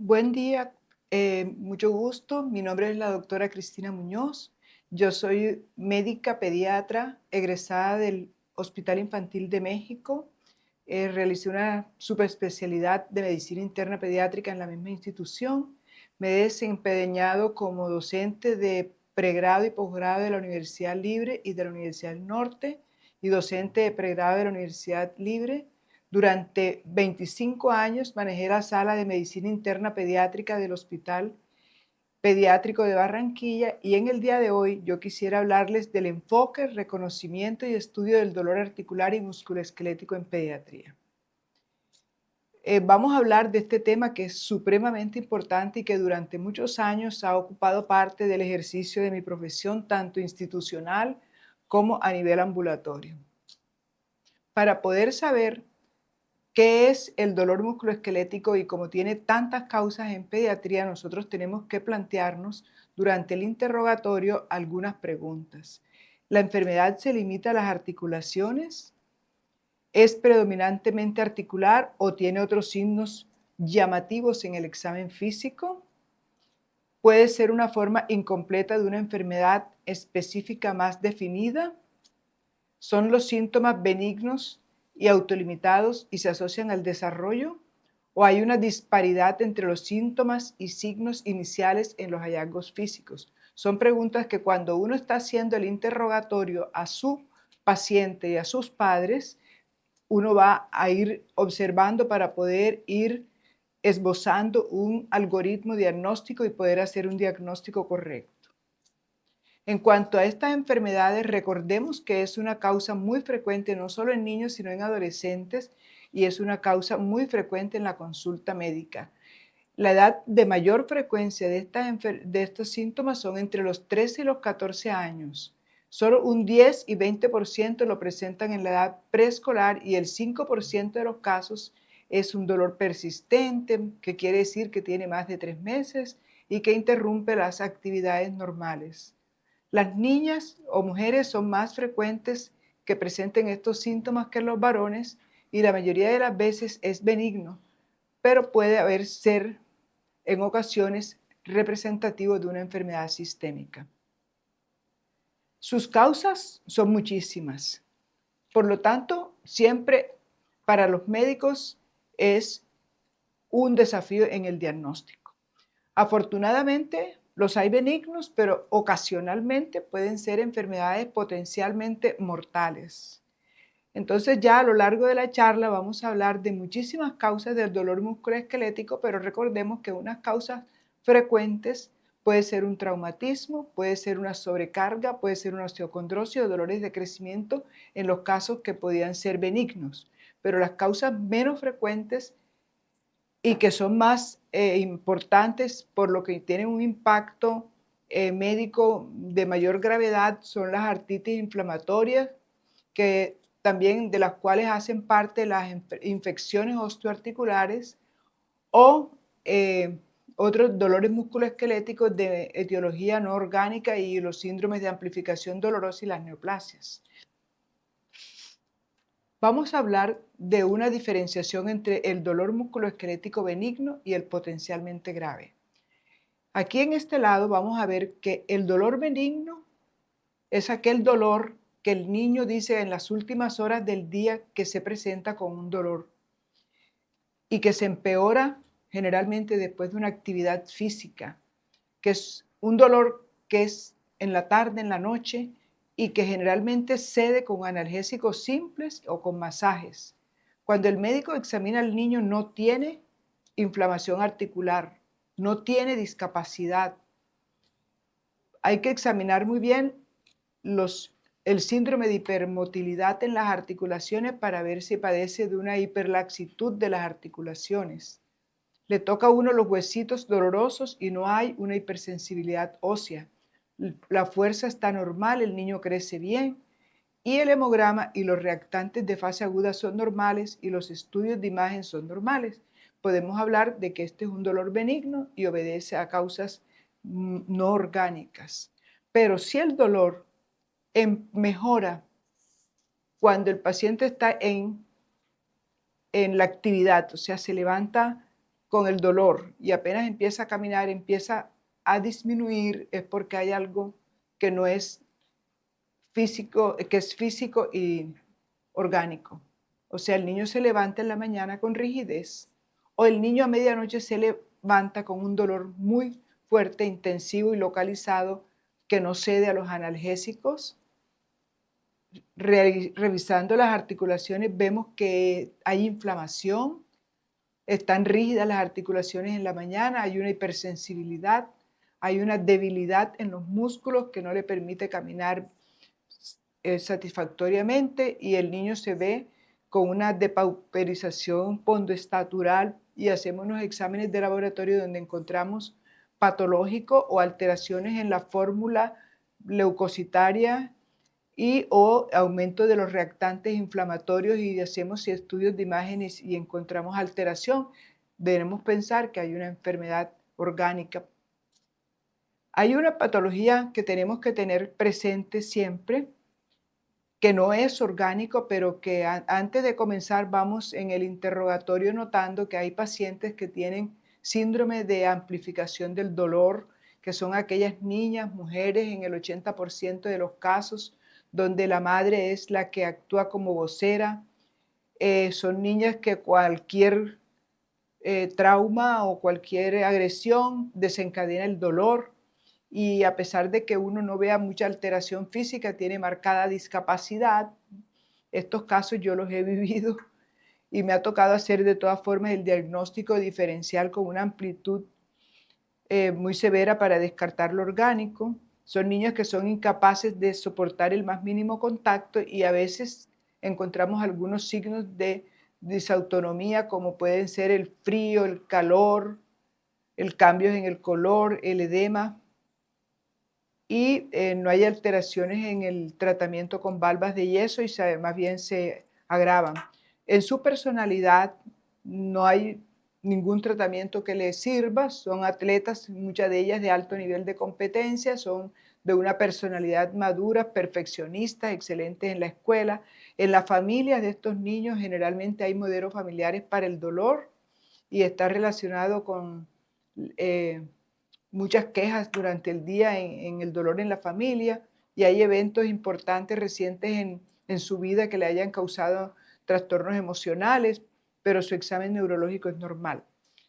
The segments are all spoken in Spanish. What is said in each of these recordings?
Buen día, mucho gusto. Mi nombre es la doctora Cristina Muñoz. Yo soy médica pediatra egresada del Hospital Infantil de México. Realicé una subespecialidad de medicina interna pediátrica en la misma institución. Me he desempeñado como docente de pregrado y posgrado de la Universidad Libre y de la Universidad del Norte y docente de pregrado de la Universidad Libre. Durante 25 años manejé la sala de medicina interna pediátrica del Hospital Pediátrico de Barranquilla y en el día de hoy yo quisiera hablarles del enfoque, reconocimiento y estudio del dolor articular y musculoesquelético en pediatría. Vamos a hablar de este tema que es supremamente importante y que durante muchos años ha ocupado parte del ejercicio de mi profesión, tanto institucional como a nivel ambulatorio. Para poder saber ¿qué es el dolor musculoesquelético? Y como tiene tantas causas en pediatría, nosotros tenemos que plantearnos durante el interrogatorio algunas preguntas. ¿La enfermedad se limita a las articulaciones? ¿Es predominantemente articular o tiene otros signos llamativos en el examen físico? ¿Puede ser una forma incompleta de una enfermedad específica más definida? ¿Son los síntomas benignos y autolimitados y se asocian al desarrollo? ¿O hay una disparidad entre los síntomas y signos iniciales en los hallazgos físicos? Son preguntas que cuando uno está haciendo el interrogatorio a su paciente y a sus padres, uno va a ir observando para poder ir esbozando un algoritmo diagnóstico y poder hacer un diagnóstico correcto. En cuanto a estas enfermedades, recordemos que es una causa muy frecuente no solo en niños, sino en adolescentes y es una causa muy frecuente en la consulta médica. La edad de mayor frecuencia de estos síntomas son entre los 13 y los 14 años. Solo un 10 y 20% lo presentan en la edad preescolar y el 5% de los casos es un dolor persistente, que quiere decir que tiene más de 3 meses y que interrumpe las actividades normales. Las niñas o mujeres son más frecuentes que presenten estos síntomas que los varones y la mayoría de las veces es benigno, pero puede haber ser en ocasiones representativo de una enfermedad sistémica. Sus causas son muchísimas. Por lo tanto, siempre para los médicos es un desafío en el diagnóstico. Afortunadamente, los hay benignos, pero ocasionalmente pueden ser enfermedades potencialmente mortales. Entonces ya a lo largo de la charla vamos a hablar de muchísimas causas del dolor musculoesquelético, pero recordemos que unas causas frecuentes puede ser un traumatismo, puede ser una sobrecarga, puede ser una osteocondrosis o dolores de crecimiento en los casos que podían ser benignos. Pero las causas menos frecuentes y que son más importantes por lo que tienen un impacto médico de mayor gravedad son las artritis inflamatorias, que también de las cuales hacen parte las infecciones osteoarticulares o otros dolores musculoesqueléticos de etiología no orgánica y los síndromes de amplificación dolorosa y las neoplasias. Vamos a hablar de una diferenciación entre el dolor musculoesquelético benigno y el potencialmente grave. Aquí en este lado vamos a ver que el dolor benigno es aquel dolor que el niño dice en las últimas horas del día que se presenta con un dolor y que se empeora generalmente después de una actividad física, que es un dolor que es en la tarde, en la noche, y que generalmente cede con analgésicos simples o con masajes. Cuando el médico examina al niño no tiene inflamación articular, no tiene discapacidad. Hay que examinar muy bien el síndrome de hipermotilidad en las articulaciones para ver si padece de una hiperlaxitud de las articulaciones. Le toca a uno los huesitos dolorosos y no hay una hipersensibilidad ósea. La fuerza está normal, el niño crece bien y el hemograma y los reactantes de fase aguda son normales y los estudios de imagen son normales. Podemos hablar de que este es un dolor benigno y obedece a causas no orgánicas. Pero si el dolor mejora cuando el paciente está en la actividad, o sea, se levanta con el dolor y apenas empieza a caminar, empieza a disminuir, es porque hay algo que no es físico, que es físico y orgánico. O sea, el niño se levanta en la mañana con rigidez o el niño a medianoche se levanta con un dolor muy fuerte, intensivo y localizado que no cede a los analgésicos. Revisando las articulaciones vemos que hay inflamación, están rígidas las articulaciones en la mañana, hay una hipersensibilidad, hay una debilidad en los músculos que no le permite caminar satisfactoriamente y el niño se ve con una depauperización pondoestatural y hacemos unos exámenes de laboratorio donde encontramos patológico o alteraciones en la fórmula leucocitaria y o aumento de los reactantes inflamatorios y hacemos estudios de imágenes y encontramos alteración, debemos pensar que hay una enfermedad orgánica. Hay una patología que tenemos que tener presente siempre, que no es orgánico, pero que antes de comenzar vamos en el interrogatorio notando que hay pacientes que tienen síndrome de amplificación del dolor, que son aquellas niñas, mujeres en el 80% de los casos, donde la madre es la que actúa como vocera. Son niñas que cualquier trauma o cualquier agresión desencadena el dolor y a pesar de que uno no vea mucha alteración física, tiene marcada discapacidad. Estos casos yo los he vivido y me ha tocado hacer de todas formas el diagnóstico diferencial con una amplitud muy severa para descartar lo orgánico. Son niños que son incapaces de soportar el más mínimo contacto y a veces encontramos algunos signos de disautonomía como pueden ser el frío, el calor, el cambio en el color, el edema y no hay alteraciones en el tratamiento con valvas de yeso y más bien se agravan. En su personalidad no hay ningún tratamiento que les sirva, son atletas, muchas de ellas de alto nivel de competencia, son de una personalidad madura, perfeccionistas, excelentes en la escuela. En las familias de estos niños generalmente hay modelos familiares para el dolor y está relacionado con muchas quejas durante el día en el dolor en la familia y hay eventos importantes recientes en su vida que le hayan causado trastornos emocionales, pero su examen neurológico es normal.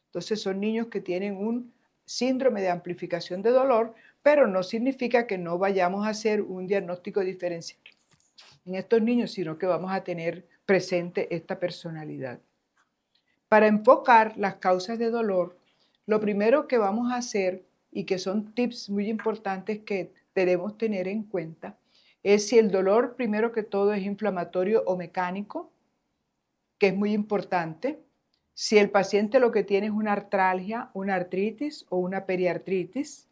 Entonces son niños que tienen un síndrome de amplificación de dolor, pero no significa que no vayamos a hacer un diagnóstico diferencial en estos niños, sino que vamos a tener presente esta personalidad. Para enfocar las causas de dolor, lo primero que vamos a hacer y que son tips muy importantes que debemos tener en cuenta es si el dolor, primero que todo, es inflamatorio o mecánico, que es muy importante. Si el paciente lo que tiene es una artralgia, una artritis o una periartritis.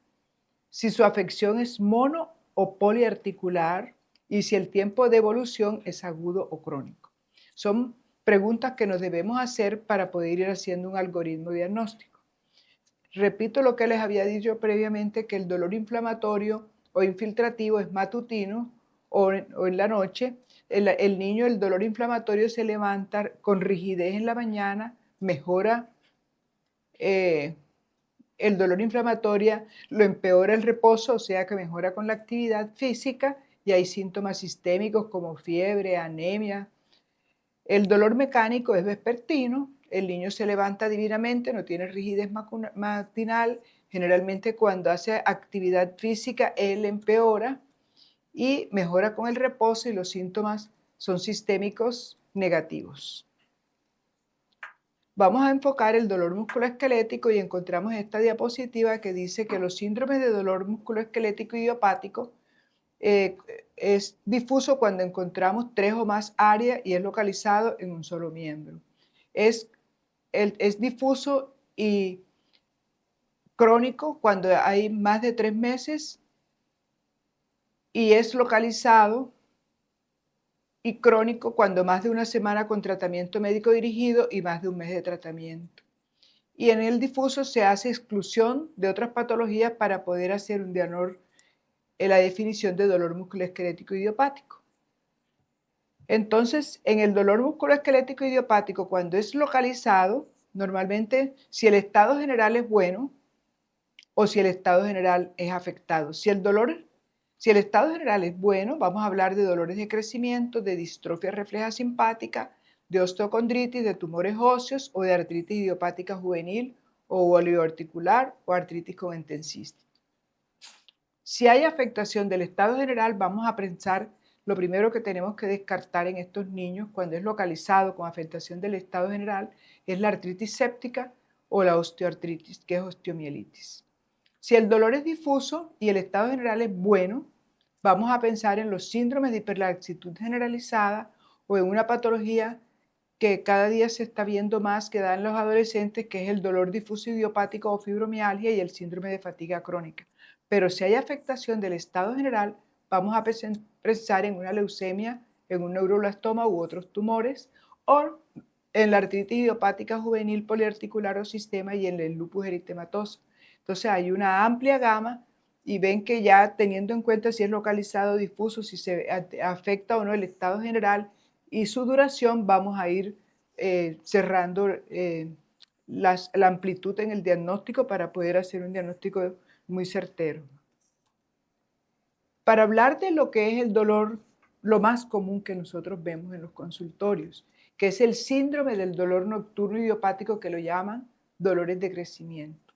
Si su afección es mono o poliarticular y si el tiempo de evolución es agudo o crónico. Son preguntas que nos debemos hacer para poder ir haciendo un algoritmo diagnóstico. Repito lo que les había dicho previamente, que el dolor inflamatorio o infiltrativo es matutino o en la noche. El niño, el dolor inflamatorio se levanta con rigidez en la mañana, mejora el dolor inflamatorio, lo empeora el reposo, o sea que mejora con la actividad física y hay síntomas sistémicos como fiebre, anemia. El dolor mecánico es vespertino, el niño se levanta divinamente, no tiene rigidez matinal, generalmente cuando hace actividad física él empeora y mejora con el reposo y los síntomas son sistémicos negativos. Vamos a enfocar el dolor musculoesquelético y encontramos esta diapositiva que dice que los síndromes de dolor musculoesquelético idiopático es difuso cuando encontramos 3 o más áreas y es localizado en un solo miembro. Es difuso y crónico cuando hay más de 3 meses y es localizado y crónico cuando más de una semana con tratamiento médico dirigido y más de un mes de tratamiento. Y en el difuso se hace exclusión de otras patologías para poder hacer un diagnóstico en la definición de dolor musculoesquelético idiopático. Entonces, en el dolor musculoesquelético idiopático, cuando es localizado, Normalmente, si el estado general es bueno o si el estado general es afectado. Si el estado general es bueno, vamos a hablar de dolores de crecimiento, de distrofia refleja simpática, de osteocondritis, de tumores óseos o de artritis idiopática juvenil o oligoarticular o artritis intensista. Si hay afectación del estado general, vamos a pensar, lo primero que tenemos que descartar en estos niños cuando es localizado con afectación del estado general es la artritis séptica o la osteoartritis, que es osteomielitis. Si el dolor es difuso y el estado general es bueno, vamos a pensar en los síndromes de hiperlaxitud generalizada o en una patología que cada día se está viendo más que da en los adolescentes, que es el dolor difuso idiopático o fibromialgia y el síndrome de fatiga crónica. Pero si hay afectación del estado general, vamos a pensar en una leucemia, en un neuroblastoma u otros tumores, o en la artritis idiopática juvenil poliarticular o sistema y en el lupus eritematoso. Entonces hay una amplia gama y ven que ya teniendo en cuenta si es localizado, difuso, si se afecta o no el estado general y su duración, vamos a ir cerrando la amplitud en el diagnóstico para poder hacer un diagnóstico muy certero. Para hablar de lo que es el dolor, lo más común que nosotros vemos en los consultorios, que es el síndrome del dolor nocturno idiopático, que lo llaman dolores de crecimiento.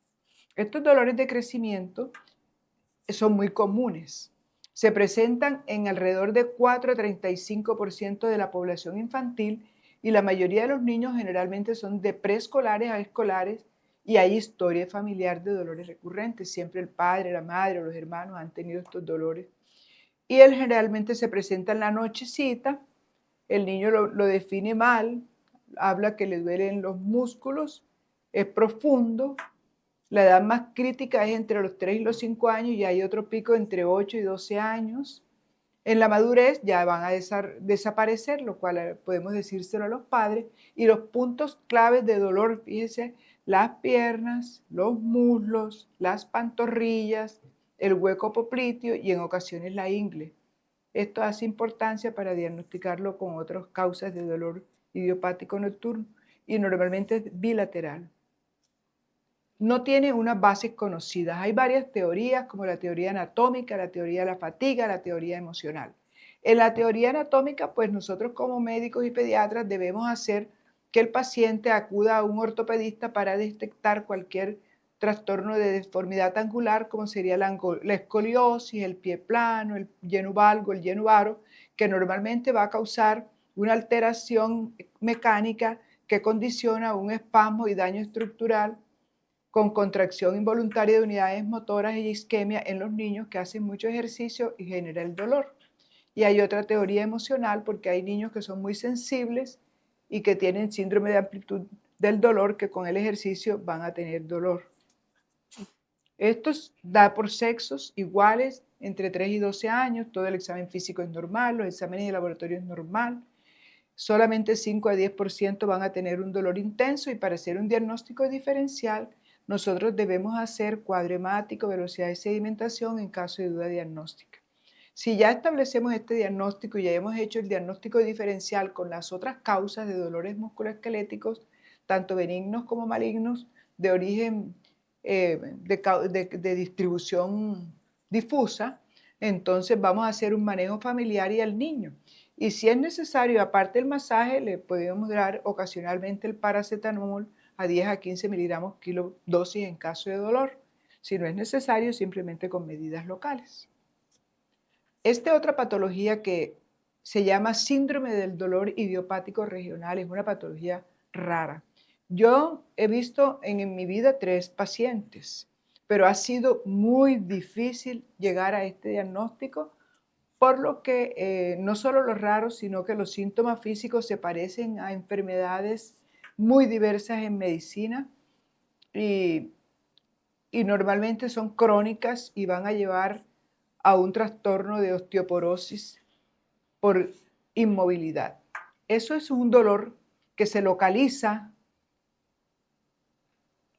Estos dolores de crecimiento son muy comunes. Se presentan en alrededor de 4 a 35% de la población infantil y la mayoría de los niños generalmente son de preescolares a escolares y hay historia familiar de dolores recurrentes. Siempre el padre, la madre o los hermanos han tenido estos dolores. Y él generalmente se presenta en la nochecita, el niño lo define mal, habla que le duelen los músculos, es profundo. La edad más crítica es entre los 3 y los 5 años y hay otro pico entre 8 y 12 años. En la madurez ya van a desaparecer, lo cual podemos decírselo a los padres. Y los puntos claves de dolor, fíjense, las piernas, los muslos, las pantorrillas, el hueco popliteo y en ocasiones la ingle. Esto hace importancia para diagnosticarlo con otras causas de dolor idiopático nocturno y normalmente es bilateral. No tiene unas bases conocidas. Hay varias teorías, como la teoría anatómica, la teoría de la fatiga, la teoría emocional. En la teoría anatómica, pues nosotros como médicos y pediatras debemos hacer que el paciente acuda a un ortopedista para detectar cualquier trastorno de deformidad angular, como sería la escoliosis, el pie plano, el lleno valgo, el lleno varo, que normalmente va a causar una alteración mecánica que condiciona un espasmo y daño estructural con contracción involuntaria de unidades motoras y isquemia en los niños que hacen mucho ejercicio y genera el dolor. Y hay otra teoría emocional porque hay niños que son muy sensibles y que tienen síndrome de amplitud del dolor que con el ejercicio van a tener dolor. Esto da por sexos iguales entre 3 y 12 años, todo el examen físico es normal, los exámenes de laboratorio es normal. Solamente 5 a 10% van a tener un dolor intenso y para hacer un diagnóstico diferencial nosotros debemos hacer cuadro hemático, velocidad de sedimentación en caso de duda diagnóstica. Si ya establecemos este diagnóstico y ya hemos hecho el diagnóstico diferencial con las otras causas de dolores musculoesqueléticos, tanto benignos como malignos, de origen de distribución difusa, entonces vamos a hacer un manejo familiar y al niño. Y si es necesario, aparte del masaje, le podemos dar ocasionalmente el paracetamol a 10 a 15 miligramos kilo dosis en caso de dolor. Si no es necesario, simplemente con medidas locales. Esta otra patología que se llama síndrome del dolor idiopático regional es una patología rara. Yo he visto en mi vida 3 pacientes, pero ha sido muy difícil llegar a este diagnóstico por lo que no solo los raros, sino que los síntomas físicos se parecen a enfermedades muy diversas en medicina y, y normalmente son crónicas y van a llevar a un trastorno de osteoporosis por inmovilidad. Eso es un dolor que se localiza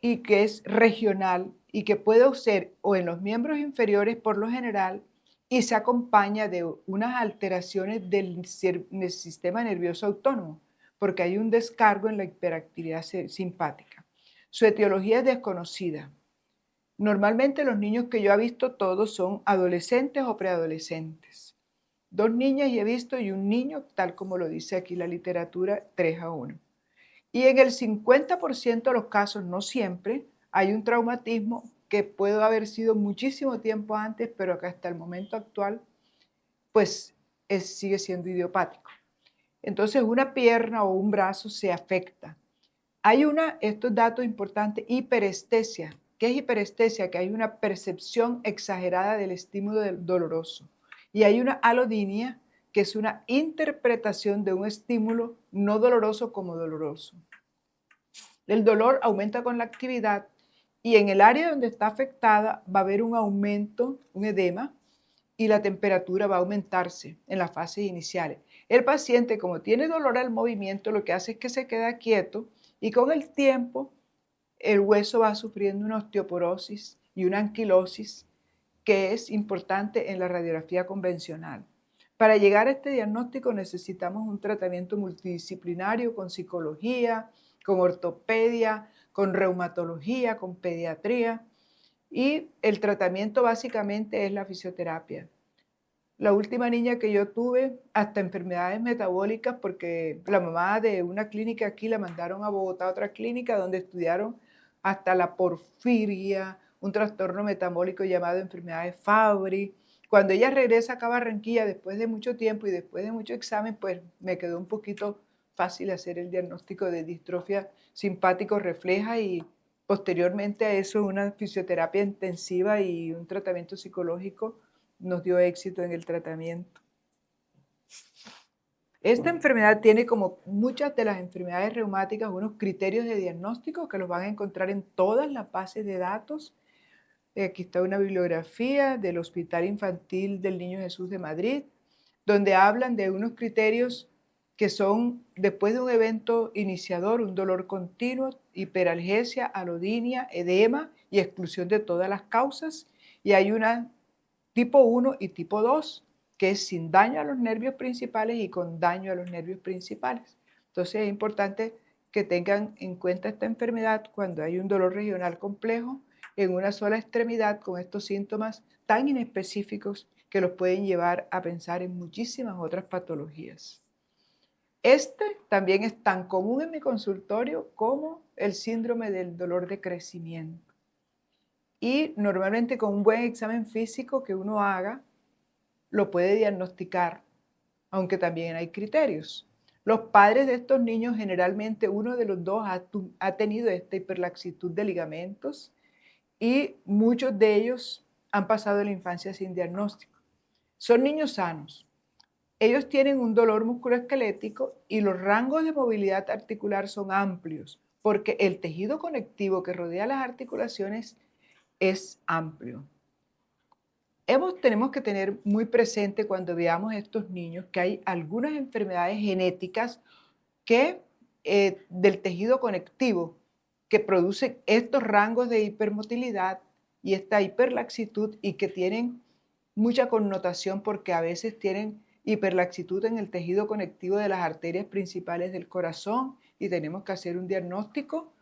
y que es regional y que puede ser o en los miembros inferiores por lo general y se acompaña de unas alteraciones del sistema nervioso autónomo. porque hay un descargo en la hiperactividad simpática. Su etiología es desconocida. Normalmente los niños que yo he visto todos son adolescentes o preadolescentes. 2 niñas y he visto y un niño, tal como lo dice aquí la literatura, 3-1. Y en el 50% de los casos, no siempre, hay un traumatismo que puede haber sido muchísimo tiempo antes, pero que hasta el momento actual, pues sigue siendo idiopático. Entonces una pierna o un brazo se afecta. Hay estos datos importantes, hiperestesia. ¿Qué es hiperestesia? Que hay una percepción exagerada del estímulo doloroso. Y hay una alodinia, que es una interpretación de un estímulo no doloroso como doloroso. El dolor aumenta con la actividad y en el área donde está afectada va a haber un aumento, un edema, y la temperatura va a aumentarse en las fases iniciales. El paciente, como tiene dolor al movimiento, lo que hace es que se queda quieto y con el tiempo el hueso va sufriendo una osteoporosis y una anquilosis que es importante en la radiografía convencional. Para llegar a este diagnóstico necesitamos un tratamiento multidisciplinario con psicología, con ortopedia, con reumatología, con pediatría y el tratamiento básicamente es la fisioterapia. La última niña que yo tuve, hasta enfermedades metabólicas, porque la mamá de una clínica aquí la mandaron a Bogotá a otra clínica donde estudiaron hasta la porfiria, un trastorno metabólico llamado enfermedad de Fabry. Cuando ella regresa acá a Barranquilla después de mucho tiempo y después de mucho examen, pues me quedó un poquito fácil hacer el diagnóstico de distrofia simpático refleja y posteriormente a eso una fisioterapia intensiva y un tratamiento psicológico nos dio éxito en el tratamiento. Esta enfermedad tiene, como muchas de las enfermedades reumáticas, unos criterios de diagnóstico que los van a encontrar en todas las bases de datos. Aquí está una bibliografía del Hospital Infantil del Niño Jesús de Madrid, donde hablan de unos criterios que son, después de un evento iniciador, un dolor continuo, hiperalgesia, alodinia, edema y exclusión de todas las causas. Y hay una tipo 1 y tipo 2, que es sin daño a los nervios principales y con daño a los nervios principales. Entonces es importante que tengan en cuenta esta enfermedad cuando hay un dolor regional complejo en una sola extremidad con estos síntomas tan inespecíficos que los pueden llevar a pensar en muchísimas otras patologías. Este también es tan común en mi consultorio como el síndrome del dolor de crecimiento. Y normalmente con un buen examen físico que uno haga, lo puede diagnosticar, aunque también hay criterios. Los padres de estos niños, generalmente uno de los dos ha tenido esta hiperlaxitud de ligamentos y muchos de ellos han pasado la infancia sin diagnóstico. Son niños sanos. Ellos tienen un dolor musculoesquelético y los rangos de movilidad articular son amplios porque el tejido conectivo que rodea las articulaciones es amplio. Tenemos que tener muy presente cuando veamos a estos niños que hay algunas enfermedades genéticas que, del tejido conectivo que producen estos rangos de hipermotilidad y esta hiperlaxitud y que tienen mucha connotación porque a veces tienen hiperlaxitud en el tejido conectivo de las arterias principales del corazón y tenemos que hacer un diagnóstico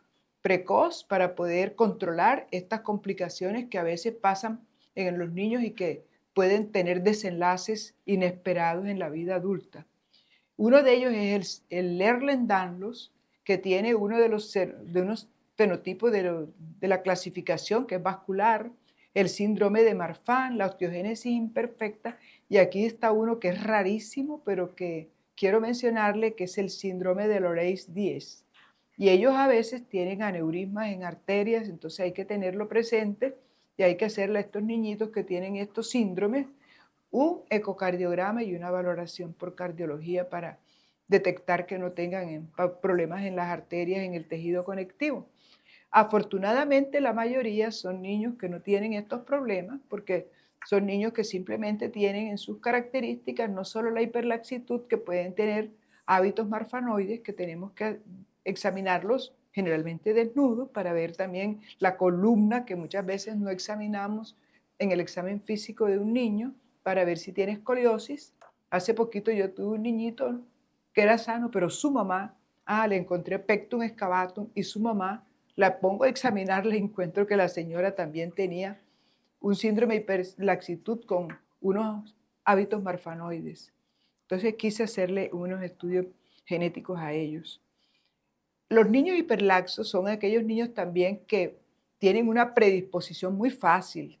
precoz para poder controlar estas complicaciones que a veces pasan en los niños y que pueden tener desenlaces inesperados en la vida adulta. Uno de ellos es el Ehlers-Danlos, que tiene uno de unos fenotipos de la clasificación que es vascular, el síndrome de Marfan, la osteogénesis imperfecta, y aquí está uno que es rarísimo, pero que quiero mencionarle, que es el síndrome de Loreis-Dietz. Y ellos a veces tienen aneurismas en arterias, entonces hay que tenerlo presente y hay que hacerle a estos niñitos que tienen estos síndromes un ecocardiograma y una valoración por cardiología para detectar que no tengan problemas en las arterias, en el tejido conectivo. Afortunadamente, la mayoría son niños que no tienen estos problemas porque son niños que simplemente tienen en sus características no solo la hiperlaxitud, que pueden tener hábitos marfanoides, que tenemos que examinarlos generalmente desnudos para ver también la columna que muchas veces no examinamos en el examen físico de un niño para ver si tiene escoliosis. Hace poquito yo tuve un niñito que era sano, pero su mamá Le encontré pectum excavatum y su mamá, la pongo a examinarla y encuentro que la señora también tenía un síndrome de hiperlaxitud con unos hábitos marfanoides. Entonces quise hacerle unos estudios genéticos a ellos. Los niños hiperlaxos son aquellos niños también que tienen una predisposición muy fácil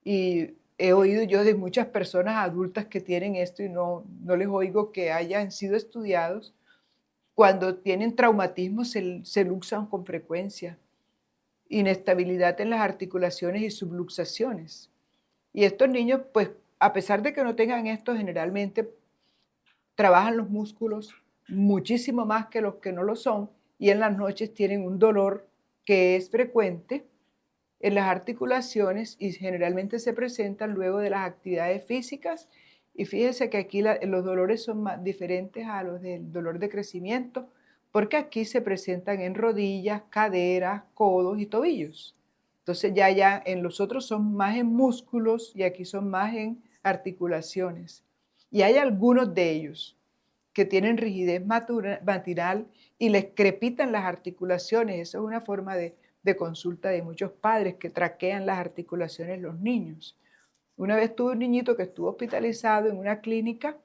y he oído yo de muchas personas adultas que tienen esto y no les oigo que hayan sido estudiados. Cuando tienen traumatismo se luxan con frecuencia, inestabilidad en las articulaciones y subluxaciones. Y estos niños, pues, a pesar de que no tengan esto, generalmente trabajan los músculos muchísimo más que los que no lo son y en las noches tienen un dolor que es frecuente en las articulaciones y generalmente se presentan luego de las actividades físicas. Y fíjese que aquí los dolores son más diferentes a los del dolor de crecimiento, porque aquí se presentan en rodillas, caderas, codos y tobillos. Entonces ya en los otros son más en músculos y aquí son más en articulaciones. Y hay algunos de ellos que tienen rigidez matinal y les crepitan las articulaciones. Eso es una forma de consulta de muchos padres que traquean las articulaciones los niños. Una vez tuve un niñito que estuvo hospitalizado en una clínica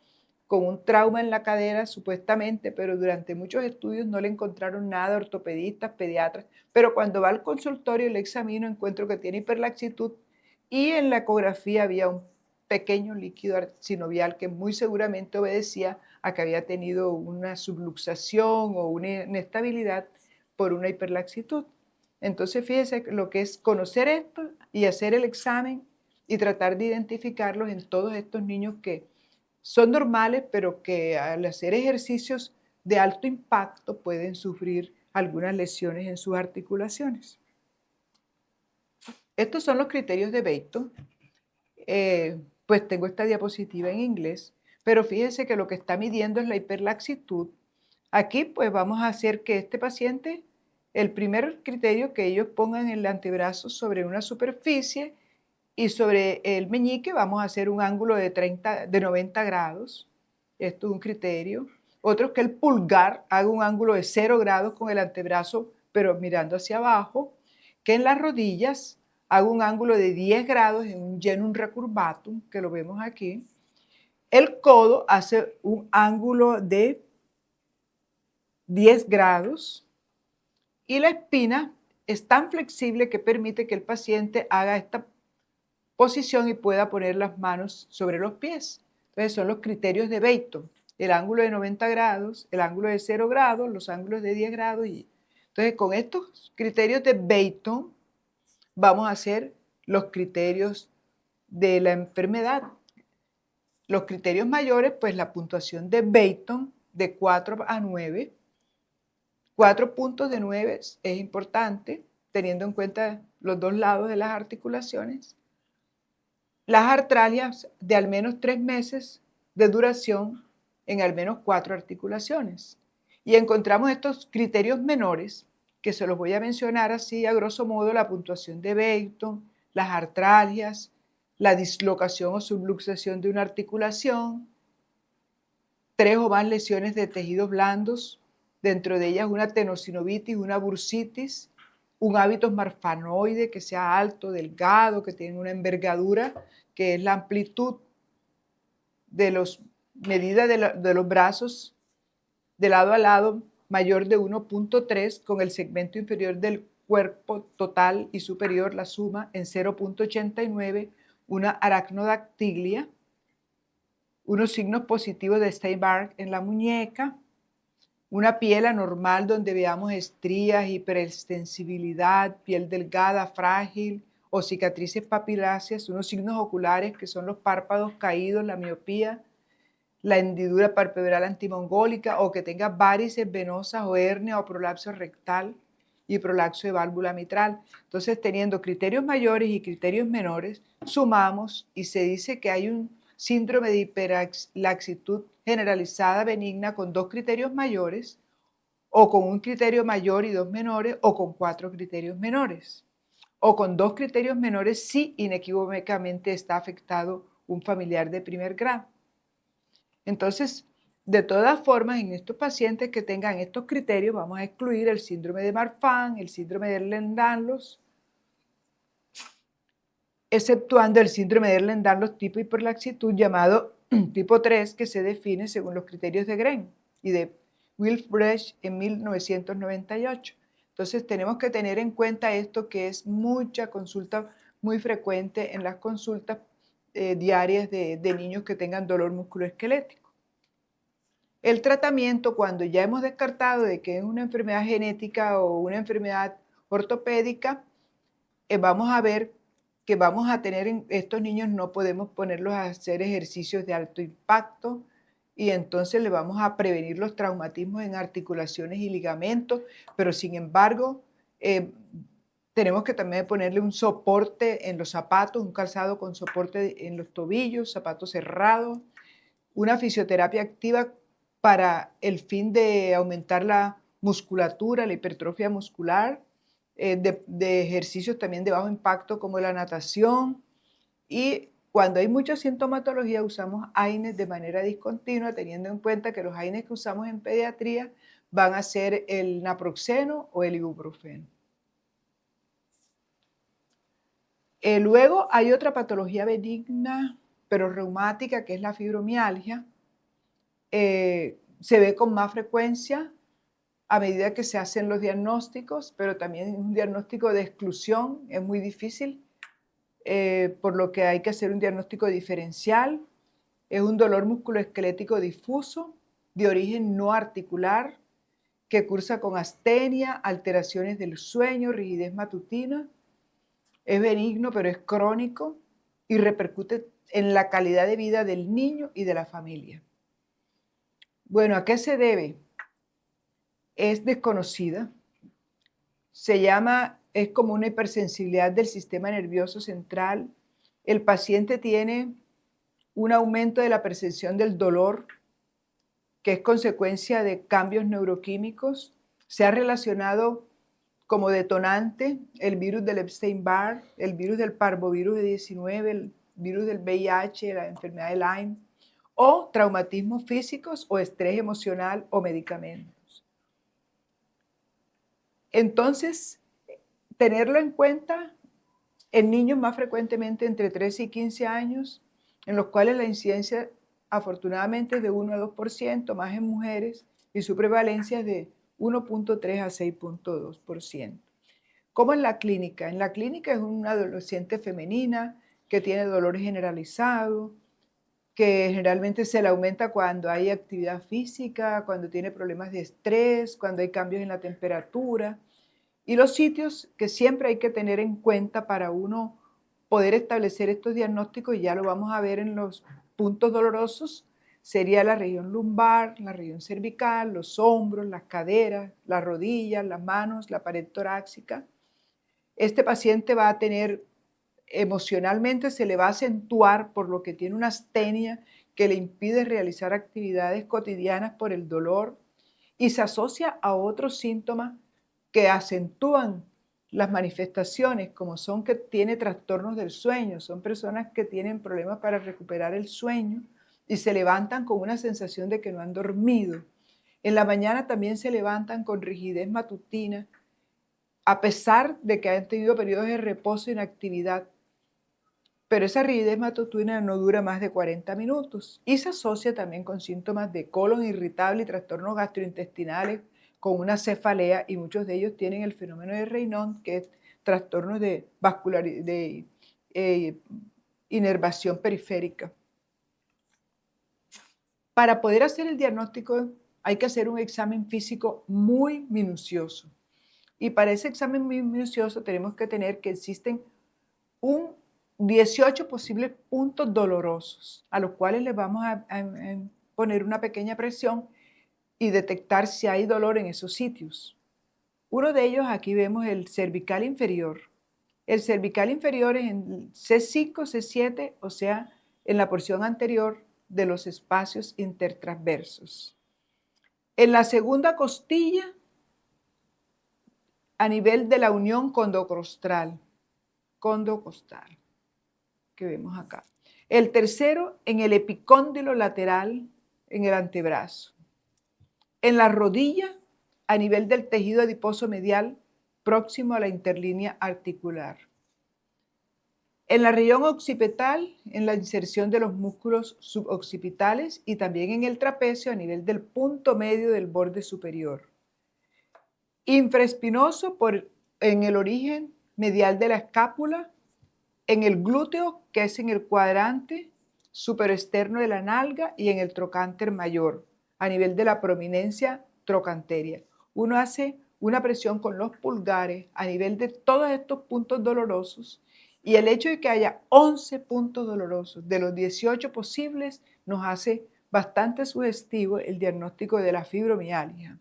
con un trauma en la cadera supuestamente, pero durante muchos estudios no le encontraron nada, ortopedistas, pediatras, pero cuando va al consultorio y le examino encuentro que tiene hiperlaxitud y en la ecografía había un pequeño líquido sinovial que muy seguramente obedecía a que había tenido una subluxación o una inestabilidad por una hiperlaxitud. Entonces, fíjese lo que es conocer esto y hacer el examen y tratar de identificarlos en todos estos niños que son normales, pero que al hacer ejercicios de alto impacto pueden sufrir algunas lesiones en sus articulaciones. Estos son los criterios de Beighton. Pues tengo esta diapositiva en inglés, pero fíjense que lo que está midiendo es la hiperlaxitud. Aquí pues vamos a hacer que este paciente, el primer criterio que ellos pongan el antebrazo sobre una superficie y sobre el meñique vamos a hacer un ángulo de 90 grados. Esto es un criterio. Otro es que el pulgar haga un ángulo de 0 grados con el antebrazo, pero mirando hacia abajo. Que en las rodillas haga un ángulo de 10 grados en un genum recurvatum, que lo vemos aquí. El codo hace un ángulo de 10 grados y la espina es tan flexible que permite que el paciente haga esta posición y pueda poner las manos sobre los pies. Entonces son los criterios de Beighton, el ángulo de 90 grados, el ángulo de 0 grados, los ángulos de 10 grados. Entonces con estos criterios de Beighton vamos a hacer los criterios de la enfermedad. Los criterios mayores, pues la puntuación de Beighton de 4 a 9. 4 puntos de 9 es importante, teniendo en cuenta los dos lados de las articulaciones. Las artralgias de al menos 3 meses de duración en al menos 4 articulaciones. Y encontramos estos criterios menores, que se los voy a mencionar así a grosso modo: la puntuación de Beighton, las artralgias, la dislocación o subluxación de una articulación, 3 o más lesiones de tejidos blandos, dentro de ellas una tenosinovitis, una bursitis, un hábitus marfanoide que sea alto, delgado, que tenga una envergadura, que es la amplitud de los medida de los brazos de lado a lado mayor de 1.3, con el segmento inferior del cuerpo total y superior, la suma, en 0.89, una aracnodactilia, unos signos positivos de Steinbach en la muñeca, una piel anormal donde veamos estrías, hiperextensibilidad, piel delgada, frágil o cicatrices papiláceas, unos signos oculares que son los párpados caídos, la miopía, la hendidura palpebral antimongólica o que tenga varices venosas o hernia o prolapso rectal y prolapso de válvula mitral. Entonces, teniendo criterios mayores y criterios menores, sumamos y se dice que hay un síndrome de hiperlaxitud generalizada benigna con 2 criterios mayores, o con un criterio mayor y 2 menores, o con 4 criterios menores, o con 2 criterios menores si inequívocamente está afectado un familiar de primer grado. Entonces, De todas formas, en estos pacientes que tengan estos criterios, vamos a excluir el síndrome de Marfan, el síndrome de Ehlers-Danlos, exceptuando el síndrome de Ehlers-Danlos tipo hiperlaxitud llamado tipo 3, que se define según los criterios de Green y de Wilfresh en 1998. Entonces tenemos que tener en cuenta esto, que es mucha consulta muy frecuente en las consultas diarias de niños que tengan dolor musculoesquelético. El tratamiento, cuando ya hemos descartado de que es una enfermedad genética o una enfermedad ortopédica, vamos a ver que vamos a tener en estos niños, no podemos ponerlos a hacer ejercicios de alto impacto y entonces le vamos a prevenir los traumatismos en articulaciones y ligamentos, pero sin embargo, tenemos que también ponerle un soporte en los zapatos, un calzado con soporte en los tobillos, zapatos cerrados, una fisioterapia activa para el fin de aumentar la musculatura, la hipertrofia muscular, de ejercicios también de bajo impacto como la natación. Y cuando hay mucha sintomatología usamos AINES de manera discontinua, teniendo en cuenta que los AINES que usamos en pediatría van a ser el naproxeno o el ibuprofeno. Luego hay otra patología benigna, pero reumática, que es la fibromialgia. Se ve con más frecuencia a medida que se hacen los diagnósticos, pero también un diagnóstico de exclusión es muy difícil, por lo que hay que hacer un diagnóstico diferencial. Es un dolor musculoesquelético difuso, de origen no articular, que cursa con astenia, alteraciones del sueño, rigidez matutina. Es benigno, pero es crónico y repercute en la calidad de vida del niño y de la familia. Bueno, ¿a qué se debe? Es desconocida. Es como una hipersensibilidad del sistema nervioso central. El paciente tiene un aumento de la percepción del dolor, que es consecuencia de cambios neuroquímicos. Se ha relacionado como detonante el virus del Epstein-Barr, el virus del parvovirus de 19, el virus del VIH, la enfermedad de Lyme, o traumatismos físicos o estrés emocional o medicamentos. Entonces, tenerlo en cuenta en niños más frecuentemente entre 13 y 15 años, en los cuales la incidencia afortunadamente es de 1 a 2%, más en mujeres, y su prevalencia es de 1.3 a 6.2%. ¿Cómo en la clínica? En la clínica es una adolescente femenina que tiene dolor generalizado, que generalmente se le aumenta cuando hay actividad física, cuando tiene problemas de estrés, cuando hay cambios en la temperatura. Y los sitios que siempre hay que tener en cuenta para uno poder establecer estos diagnósticos, y ya lo vamos a ver en los puntos dolorosos, sería la región lumbar, la región cervical, los hombros, las caderas, las rodillas, las manos, la pared torácica. Este paciente va a tener, emocionalmente se le va a acentuar por lo que tiene una astenia que le impide realizar actividades cotidianas por el dolor y se asocia a otros síntomas que acentúan las manifestaciones, como son que tiene trastornos del sueño, son personas que tienen problemas para recuperar el sueño y se levantan con una sensación de que no han dormido. En la mañana también se levantan con rigidez matutina, a pesar de que han tenido periodos de reposo e inactividad. Pero esa rigidez matutina no dura más de 40 minutos y se asocia también con síntomas de colon irritable y trastornos gastrointestinales con una cefalea, y muchos de ellos tienen el fenómeno de Raynaud, que es trastornos de inervación periférica. Para poder hacer el diagnóstico hay que hacer un examen físico muy minucioso. Y para ese examen muy minucioso tenemos que tener que existen 18 posibles puntos dolorosos a los cuales les vamos a poner una pequeña presión y detectar si hay dolor en esos sitios. Uno de ellos, aquí vemos el cervical inferior. El cervical inferior es en C5, C7, o sea, en la porción anterior de los espacios intertransversos. En la segunda costilla, a nivel de la unión condocostal, que vemos acá. El tercero, en el epicóndilo lateral, en el antebrazo. En la rodilla, a nivel del tejido adiposo medial, próximo a la interlínea articular. En la región occipital, en la inserción de los músculos suboccipitales y también en el trapecio a nivel del punto medio del borde superior. Infraespinoso en el origen medial de la escápula, en el glúteo, que es en el cuadrante superexterno de la nalga, y en el trocánter mayor, a nivel de la prominencia trocanteria. Uno hace una presión con los pulgares a nivel de todos estos puntos dolorosos, y el hecho de que haya 11 puntos dolorosos de los 18 posibles nos hace bastante sugestivo el diagnóstico de la fibromialgia.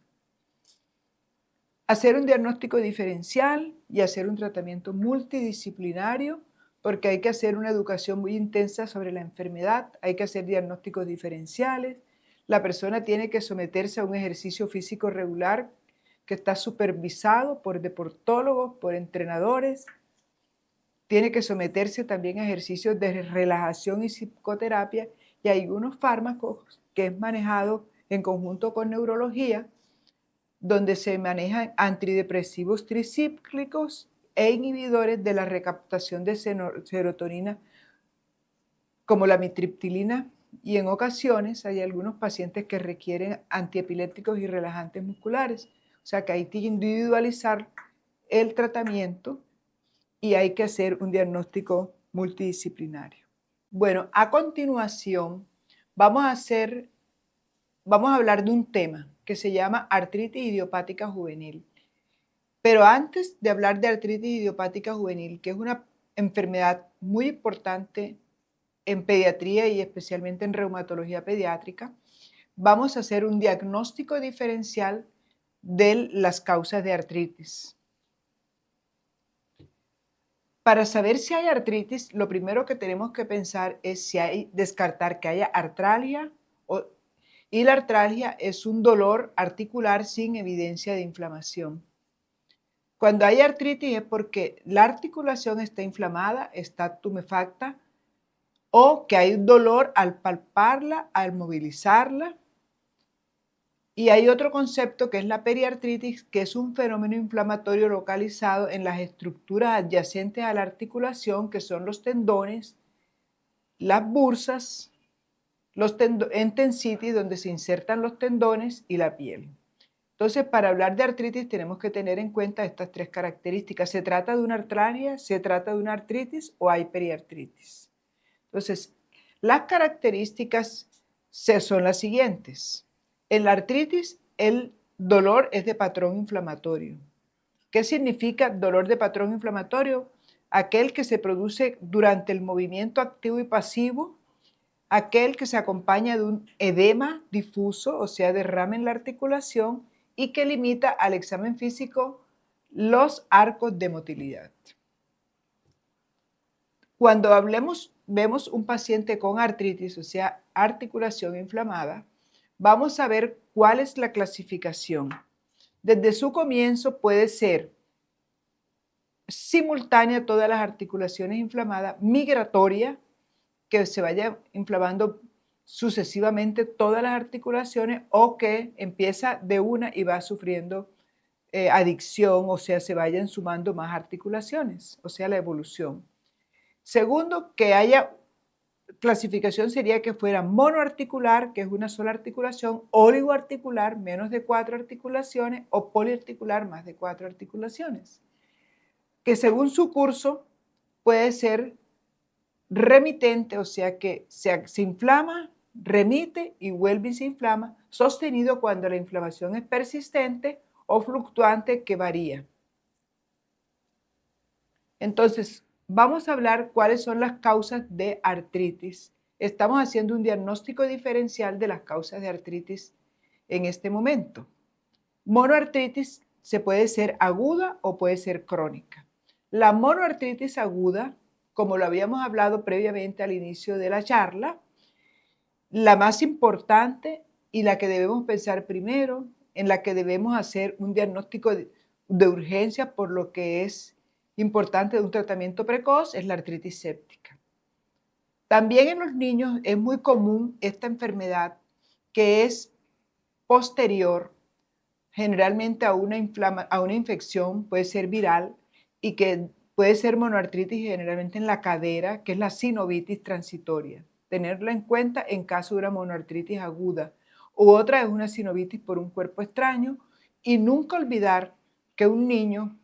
Hacer un diagnóstico diferencial y hacer un tratamiento multidisciplinario, porque hay que hacer una educación muy intensa sobre la enfermedad, hay que hacer diagnósticos diferenciales, la persona tiene que someterse a un ejercicio físico regular que está supervisado por deportólogos, por entrenadores, tiene que someterse también a ejercicios de relajación y psicoterapia, y hay unos fármacos que es manejado en conjunto con neurología, donde se manejan antidepresivos tricíclicos e inhibidores de la recaptación de serotonina, como la mitriptilina, y en ocasiones hay algunos pacientes que requieren antiepilépticos y relajantes musculares. O sea que hay que individualizar el tratamiento y hay que hacer un diagnóstico multidisciplinario. Bueno, a continuación vamos a hablar de un tema que se llama artritis idiopática juvenil. Pero antes de hablar de artritis idiopática juvenil, que es una enfermedad muy importante en pediatría y especialmente en reumatología pediátrica, vamos a hacer un diagnóstico diferencial de las causas de artritis. Para saber si hay artritis, lo primero que tenemos que pensar es descartar que haya artralgia, y la artralgia es un dolor articular sin evidencia de inflamación. Cuando hay artritis es porque la articulación está inflamada, está tumefacta, o que hay dolor al palparla, al movilizarla. Y hay otro concepto que es la periartritis, que es un fenómeno inflamatorio localizado en las estructuras adyacentes a la articulación, que son los tendones, las bursas, los tensitis, donde se insertan los tendones, y la piel. Entonces, para hablar de artritis tenemos que tener en cuenta estas tres características. ¿Se trata de una artralgia? ¿Se trata de una artritis o hay periartritis? Entonces, las características son las siguientes. En la artritis, el dolor es de patrón inflamatorio. ¿Qué significa dolor de patrón inflamatorio? Aquel que se produce durante el movimiento activo y pasivo, aquel que se acompaña de un edema difuso, o sea, derrame en la articulación, y que limita al examen físico los arcos de motilidad. Cuando vemos un paciente con artritis, o sea, articulación inflamada, vamos a ver cuál es la clasificación. Desde su comienzo puede ser simultánea todas las articulaciones inflamadas, migratoria, que se vaya inflamando sucesivamente todas las articulaciones, o que empieza de una y va sufriendo adicción, o sea, se vayan sumando más articulaciones, o sea, la evolución. Segundo, que haya clasificación sería que fuera monoarticular, que es una sola articulación, oligoarticular, menos de 4 articulaciones, o poliarticular, más de 4 articulaciones. Que según su curso puede ser remitente, o sea que se inflama, remite y vuelve y se inflama, sostenido cuando la inflamación es persistente, o fluctuante, que varía. Entonces, vamos a hablar cuáles son las causas de artritis. Estamos haciendo un diagnóstico diferencial de las causas de artritis en este momento. Monoartritis se puede ser aguda o puede ser crónica. La monoartritis aguda, como lo habíamos hablado previamente al inicio de la charla, la más importante y la que debemos pensar primero, en la que debemos hacer un diagnóstico de urgencia por lo que es importante de un tratamiento precoz, es la artritis séptica. También en los niños es muy común esta enfermedad que es posterior generalmente a una infección, puede ser viral y que puede ser monoartritis generalmente en la cadera, que es la sinovitis transitoria. Tenerla en cuenta en caso de una monoartritis aguda. U otra es una sinovitis por un cuerpo extraño. Y nunca olvidar que un niño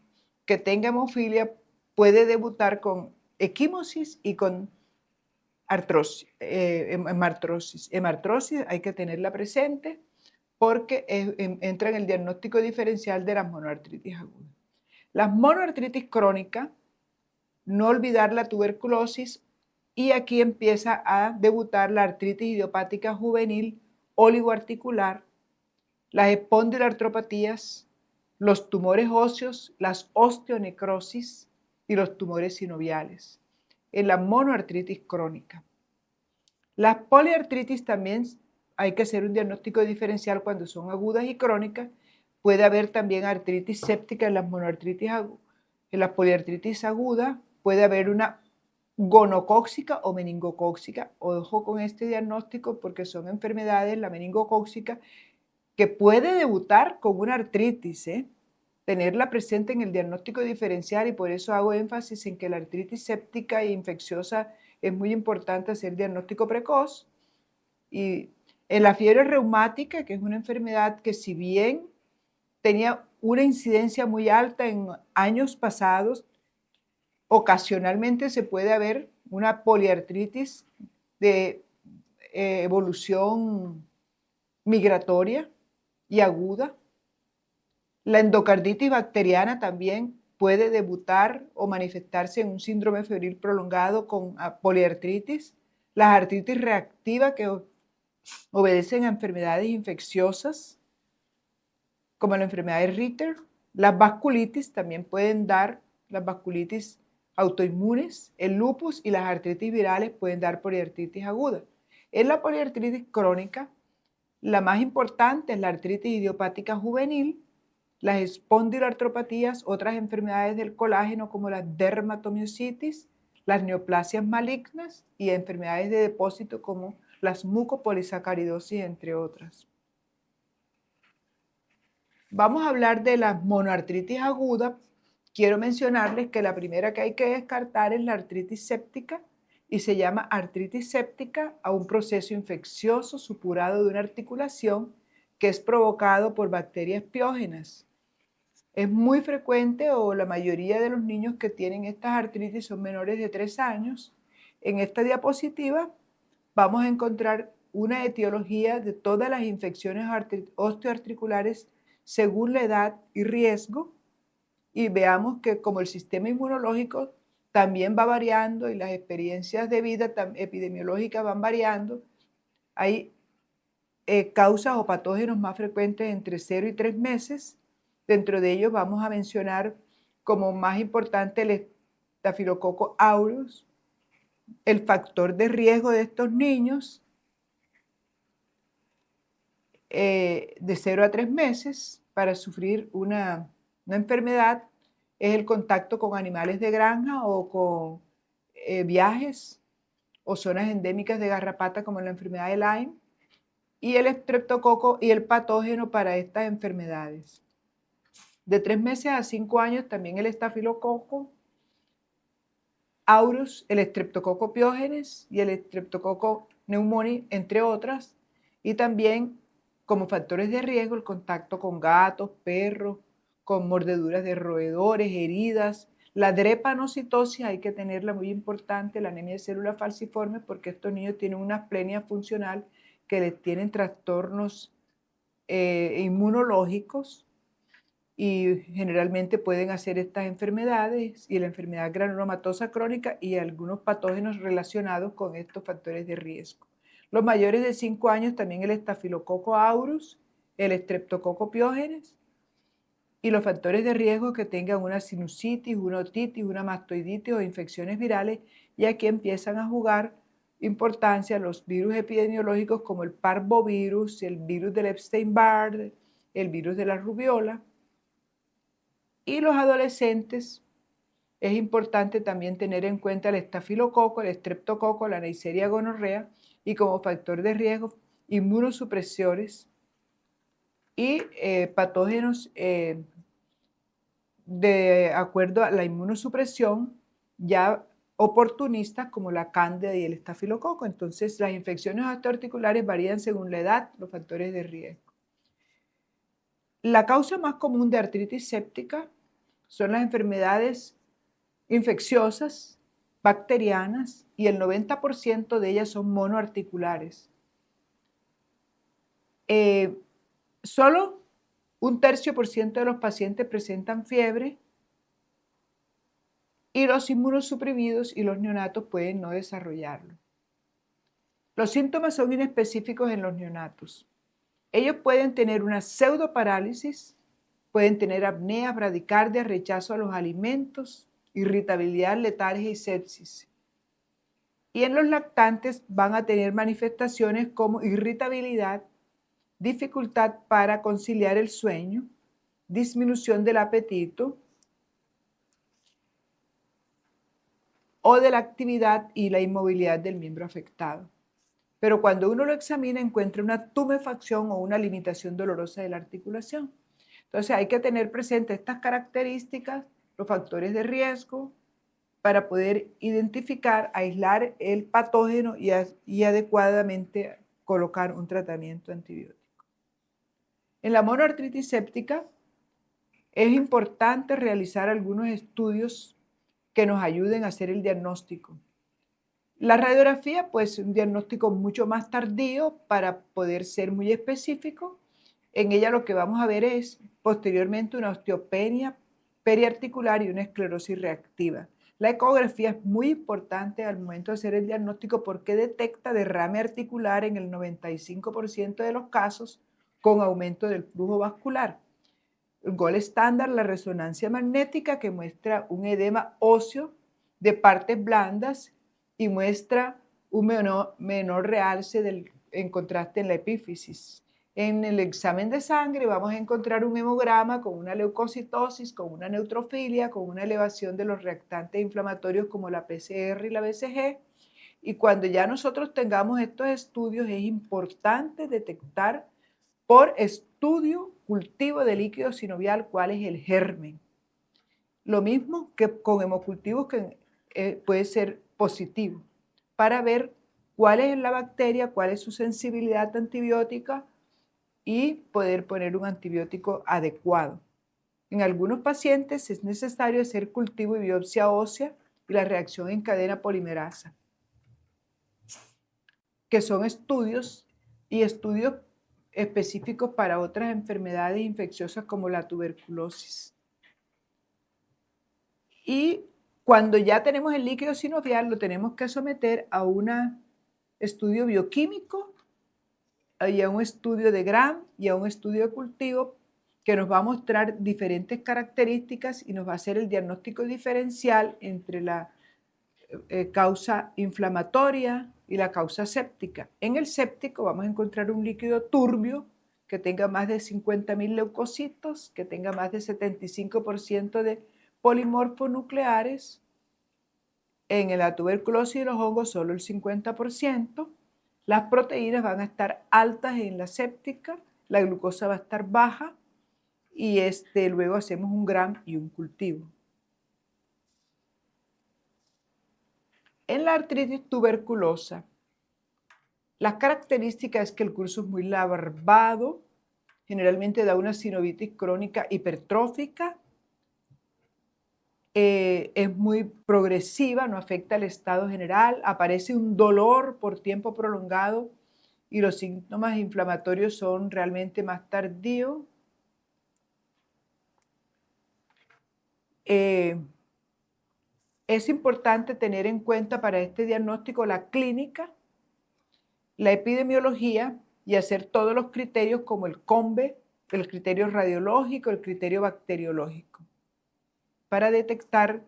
que tenga hemofilia puede debutar con equimosis y con hemartrosis. Hemartrosis hay que tenerla presente porque entra en el diagnóstico diferencial de las monoartritis agudas. Las monoartritis crónicas, no olvidar la tuberculosis, y aquí empieza a debutar la artritis idiopática juvenil oligoarticular, las espondiloartropatías, los tumores óseos, las osteonecrosis y los tumores sinoviales en la monoartritis crónica. Las poliartritis también hay que hacer un diagnóstico diferencial cuando son agudas y crónicas. Puede haber también artritis séptica en las monoartritis agudas. En las poliartritis agudas puede haber una gonocóxica o meningocóxica. Ojo con este diagnóstico porque son enfermedades, la meningocóxica, que puede debutar con una artritis, tenerla presente en el diagnóstico diferencial, y por eso hago énfasis en que la artritis séptica e infecciosa es muy importante hacer diagnóstico precoz. Y en la fiebre reumática, que es una enfermedad que si bien tenía una incidencia muy alta en años pasados, ocasionalmente se puede haber una poliartritis de evolución migratoria y aguda. La endocarditis bacteriana también puede debutar o manifestarse en un síndrome febril prolongado con poliartritis. Las artritis reactivas que obedecen a enfermedades infecciosas, como la enfermedad de Ritter. Las vasculitis también pueden dar, las vasculitis autoinmunes, el lupus y las artritis virales pueden dar poliartritis aguda. En la poliartritis crónica, la más importante es la artritis idiopática juvenil, las espondiloartropatías, otras enfermedades del colágeno como la dermatomiositis, las neoplasias malignas y enfermedades de depósito como las mucopolisacaridosis, entre otras. Vamos a hablar de la monoartritis aguda. Quiero mencionarles que la primera que hay que descartar es la artritis séptica, y se llama artritis séptica a un proceso infeccioso supurado de una articulación que es provocado por bacterias piógenas. Es muy frecuente, o la mayoría de los niños que tienen estas artritis son menores de 3 años. En esta diapositiva vamos a encontrar una etiología de todas las infecciones osteoarticulares según la edad y riesgo, y veamos que como el sistema inmunológico también va variando y las experiencias de vida epidemiológicas van variando, hay causas o patógenos más frecuentes entre 0 y 3 meses. Dentro de ellos vamos a mencionar como más importante el Staphylococcus aureus, el factor de riesgo de estos niños de 0 a 3 meses para sufrir una enfermedad es el contacto con animales de granja o con viajes o zonas endémicas de garrapata como la enfermedad de Lyme, y el estreptococo y el patógeno para estas enfermedades. De 3 meses a 5 años también el estafilococo aureus, el estreptococo piógenes y el estreptococo pneumoniae, entre otras, y también como factores de riesgo el contacto con gatos, perros, con mordeduras de roedores, heridas. La drepanocitosis hay que tenerla muy importante, la anemia de células falciformes, porque estos niños tienen una asplenia funcional que les tienen trastornos inmunológicos, y generalmente pueden hacer estas enfermedades y la enfermedad granulomatosa crónica y algunos patógenos relacionados con estos factores de riesgo. Los mayores de 5 años también el estafilococo aureus, el estreptococo piógenes, y los factores de riesgo que tengan una sinusitis, una otitis, una mastoiditis o infecciones virales, y aquí empiezan a jugar importancia los virus epidemiológicos como el parvovirus, el virus del Epstein-Barr, el virus de la rubiola. Y los adolescentes, es importante también tener en cuenta el estafilococo, el estreptococo, la Neisseria gonorrea, y como factor de riesgo inmunosupresores y patógenos de acuerdo a la inmunosupresión ya oportunistas como la cándida y el estafilococo. Entonces, las infecciones osteoarticulares varían según la edad, los factores de riesgo. La causa más común de artritis séptica son las enfermedades infecciosas, bacterianas, y el 90% de ellas son monoarticulares. Solo 1/3% de los pacientes presentan fiebre y los inmunosuprimidos y los neonatos pueden no desarrollarlo. Los síntomas son inespecíficos en los neonatos. Ellos pueden tener una pseudoparálisis, pueden tener apnea, bradicardia, rechazo a los alimentos, irritabilidad, letargia y sepsis. Y en los lactantes van a tener manifestaciones como irritabilidad, dificultad para conciliar el sueño, disminución del apetito o de la actividad y la inmovilidad del miembro afectado. Pero cuando uno lo examina encuentra una tumefacción o una limitación dolorosa de la articulación. Entonces hay que tener presente estas características, los factores de riesgo, para poder identificar, aislar el patógeno y adecuadamente colocar un tratamiento antibiótico. En la monoartritis séptica es importante realizar algunos estudios que nos ayuden a hacer el diagnóstico. La radiografía, pues, es un diagnóstico mucho más tardío para poder ser muy específico. En ella lo que vamos a ver es posteriormente una osteopenia periarticular y una esclerosis reactiva. La ecografía es muy importante al momento de hacer el diagnóstico porque detecta derrame articular en el 95% de los casos con aumento del flujo vascular. El gold estándar, la resonancia magnética, que muestra un edema óseo de partes blandas y muestra un menor realce en contraste en la epífisis. En el examen de sangre vamos a encontrar un hemograma con una leucocitosis, con una neutrofilia, con una elevación de los reactantes inflamatorios como la PCR y la BCG. Y cuando ya nosotros tengamos estos estudios es importante detectar por estudio cultivo de líquido sinovial cuál es el germen. Lo mismo que con hemocultivos que puede ser positivo para ver cuál es la bacteria, cuál es su sensibilidad antibiótica y poder poner un antibiótico adecuado. En algunos pacientes es necesario hacer cultivo y biopsia ósea y la reacción en cadena polimerasa, que son estudios específicos para otras enfermedades infecciosas como la tuberculosis. Y cuando ya tenemos el líquido sinovial, lo tenemos que someter a un estudio bioquímico y a un estudio de Gram y a un estudio de cultivo que nos va a mostrar diferentes características y nos va a hacer el diagnóstico diferencial entre la causa inflamatoria y la causa séptica. En el séptico vamos a encontrar un líquido turbio que tenga más de 50.000 leucocitos, que tenga más de 75% de polimorfos nucleares. En la tuberculosis y los hongos solo el 50%. Las proteínas van a estar altas en la séptica, la glucosa va a estar baja y luego hacemos un Gram y un cultivo. En la artritis tuberculosa, las características es que el curso es muy larvado, generalmente da una sinovitis crónica hipertrófica, es muy progresiva, no afecta al estado general, aparece un dolor por tiempo prolongado y los síntomas inflamatorios son realmente más tardíos. Es importante tener en cuenta para este diagnóstico la clínica, la epidemiología y hacer todos los criterios como el COMBE, el criterio radiológico, el criterio bacteriológico, para detectar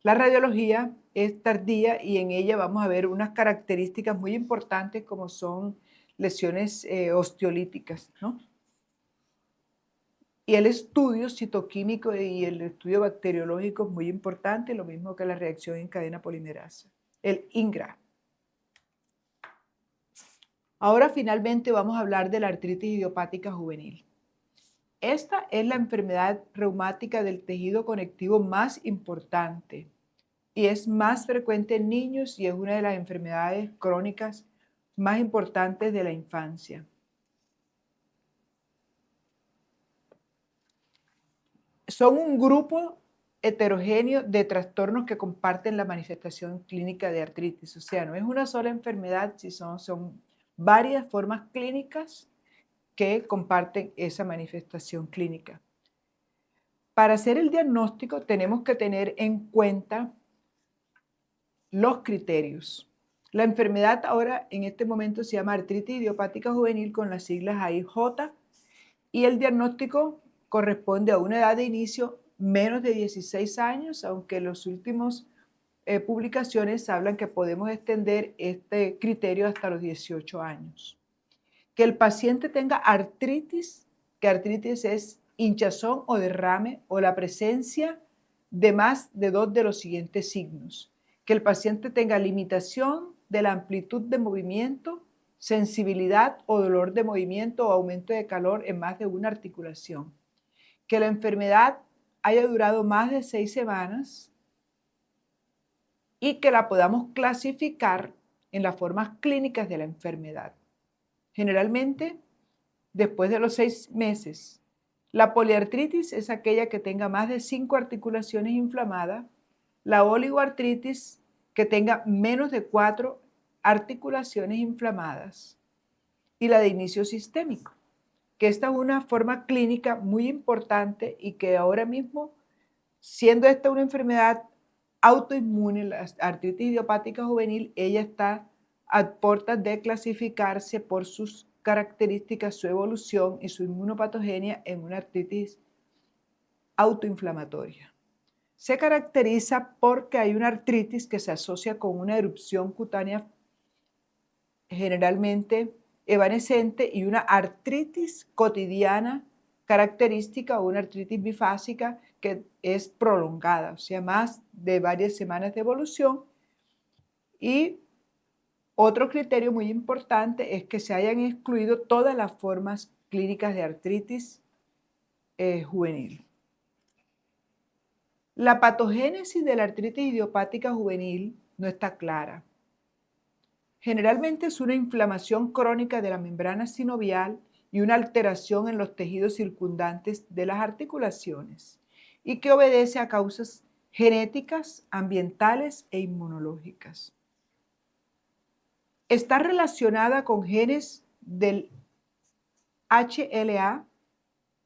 la radiología es tardía y en ella vamos a ver unas características muy importantes como son lesiones osteolíticas, ¿no? Y el estudio citoquímico y el estudio bacteriológico es muy importante, lo mismo que la reacción en cadena polimerasa, el INGRA. Ahora finalmente vamos a hablar de la artritis idiopática juvenil. Esta es la enfermedad reumática del tejido conectivo más importante y es más frecuente en niños y es una de las enfermedades crónicas más importantes de la infancia. Son un grupo heterogéneo de trastornos que comparten la manifestación clínica de artritis. O sea, no es una sola enfermedad, sino son varias formas clínicas que comparten esa manifestación clínica. Para hacer el diagnóstico tenemos que tener en cuenta los criterios. La enfermedad ahora en este momento se llama artritis idiopática juvenil con las siglas AIJ y el diagnóstico corresponde a una edad de inicio menos de 16 años, aunque las últimas publicaciones hablan que podemos extender este criterio hasta los 18 años. Que el paciente tenga artritis, que artritis es hinchazón o derrame o la presencia de más de 2 de los siguientes signos. Que el paciente tenga limitación de la amplitud de movimiento, sensibilidad o dolor de movimiento o aumento de calor en más de una articulación. Que la enfermedad haya durado más de 6 semanas y que la podamos clasificar en las formas clínicas de la enfermedad. Generalmente, después de los 6 meses. La poliartritis es aquella que tenga más de 5 articulaciones inflamadas. La oligoartritis que tenga menos de 4 articulaciones inflamadas. Y la de inicio sistémico, que esta es una forma clínica muy importante y que ahora mismo, siendo esta una enfermedad autoinmune, la artritis idiopática juvenil, ella está a puertas de clasificarse por sus características, su evolución y su inmunopatogenia en una artritis autoinflamatoria. Se caracteriza porque hay una artritis que se asocia con una erupción cutánea generalmente evanescente y una artritis cotidiana característica o una artritis bifásica que es prolongada, o sea, más de varias semanas de evolución. Y otro criterio muy importante es que se hayan excluido todas las formas clínicas de artritis juvenil. La patogénesis de la artritis idiopática juvenil no está clara. Generalmente es una inflamación crónica de la membrana sinovial y una alteración en los tejidos circundantes de las articulaciones y que obedece a causas genéticas, ambientales e inmunológicas. Está relacionada con genes del HLA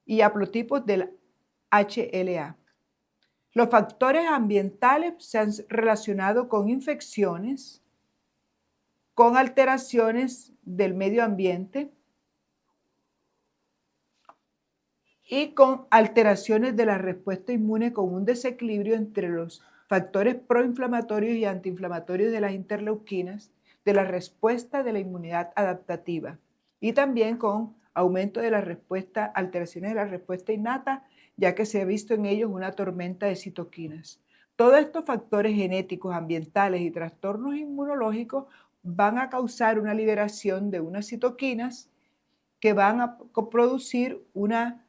y haplotipos del HLA. Los factores ambientales se han relacionado con infecciones, con alteraciones del medio ambiente y con alteraciones de la respuesta inmune con un desequilibrio entre los factores proinflamatorios y antiinflamatorios de las interleuquinas, de la respuesta de la inmunidad adaptativa y también con aumento de la respuesta, alteraciones de la respuesta innata, ya que se ha visto en ellos una tormenta de citoquinas. Todos estos factores genéticos, ambientales y trastornos inmunológicos van a causar una liberación de unas citoquinas que van a producir una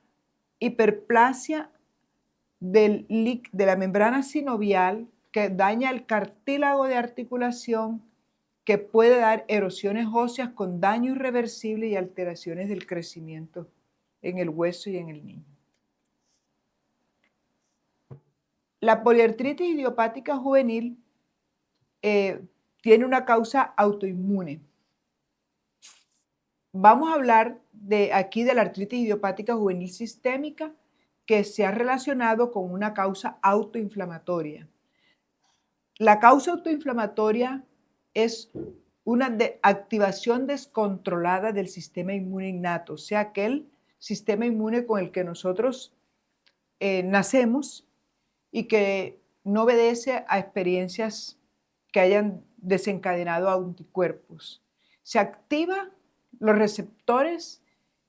hiperplasia de la membrana sinovial que daña el cartílago de articulación, que puede dar erosiones óseas con daño irreversible y alteraciones del crecimiento en el hueso y en el niño. La poliartritis idiopática juvenil tiene una causa autoinmune. Vamos a hablar aquí de la artritis idiopática juvenil sistémica que se ha relacionado con una causa autoinflamatoria. La causa autoinflamatoria es una activación descontrolada del sistema inmune innato, o sea, aquel sistema inmune con el que nosotros nacemos y que no obedece a experiencias que hayan desencadenado anticuerpos. Se activa los receptores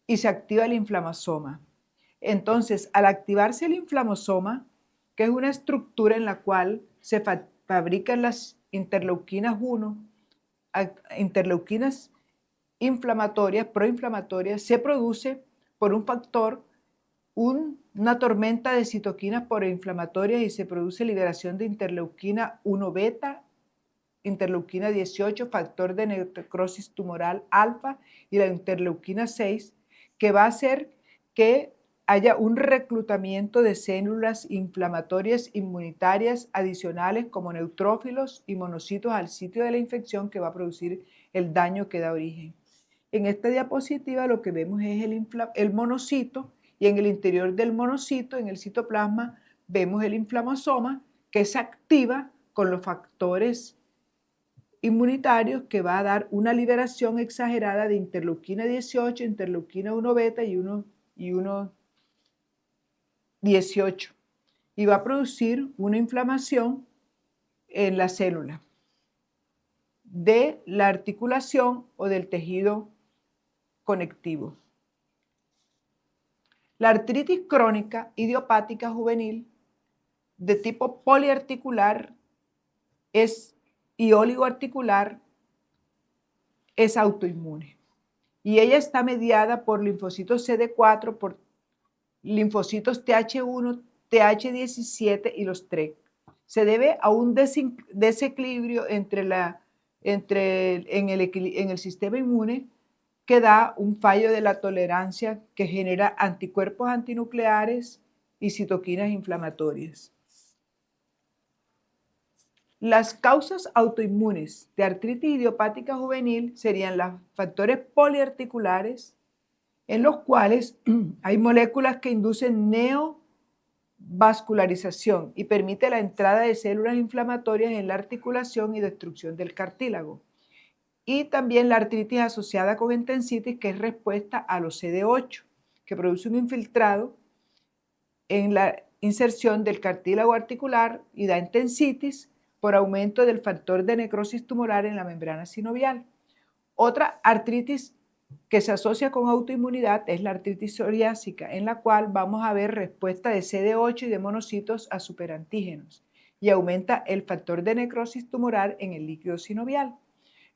y se activa el inflamosoma. Entonces, al activarse el inflamosoma, que es una estructura en la cual se fabrican las interleuquinas 1, interleuquinas inflamatorias, proinflamatorias, se produce por un factor, una tormenta de citoquinas proinflamatorias y se produce liberación de interleuquina 1 beta, interleuquina 18, factor de necrosis tumoral alfa y la interleuquina 6, que va a hacer que haya un reclutamiento de células inflamatorias inmunitarias adicionales como neutrófilos y monocitos al sitio de la infección que va a producir el daño que da origen. En esta diapositiva lo que vemos es el monocito y en el interior del monocito, en el citoplasma, vemos el inflamosoma que se activa con los factores inmunitarios que va a dar una liberación exagerada de interleuquina 18, interleuquina 1 beta y 1 18 y va a producir una inflamación en la célula de la articulación o del tejido conectivo. La artritis crónica idiopática juvenil de tipo poliarticular y oligoarticular es autoinmune y ella está mediada por linfocitos CD4, por linfocitos Th1, Th17 y los TREG. Se debe a un desequilibrio en el sistema inmune que da un fallo de la tolerancia que genera anticuerpos antinucleares y citoquinas inflamatorias. Las causas autoinmunes de artritis idiopática juvenil serían los factores poliarticulares, en los cuales hay moléculas que inducen neovascularización y permite la entrada de células inflamatorias en la articulación y destrucción del cartílago. Y también la artritis asociada con entensitis, que es respuesta a los CD8, que produce un infiltrado en la inserción del cartílago articular y da entensitis por aumento del factor de necrosis tumoral en la membrana sinovial. Otra artritis que se asocia con autoinmunidad es la artritis psoriásica, en la cual vamos a ver respuesta de CD8 y de monocitos a superantígenos y aumenta el factor de necrosis tumoral en el líquido sinovial.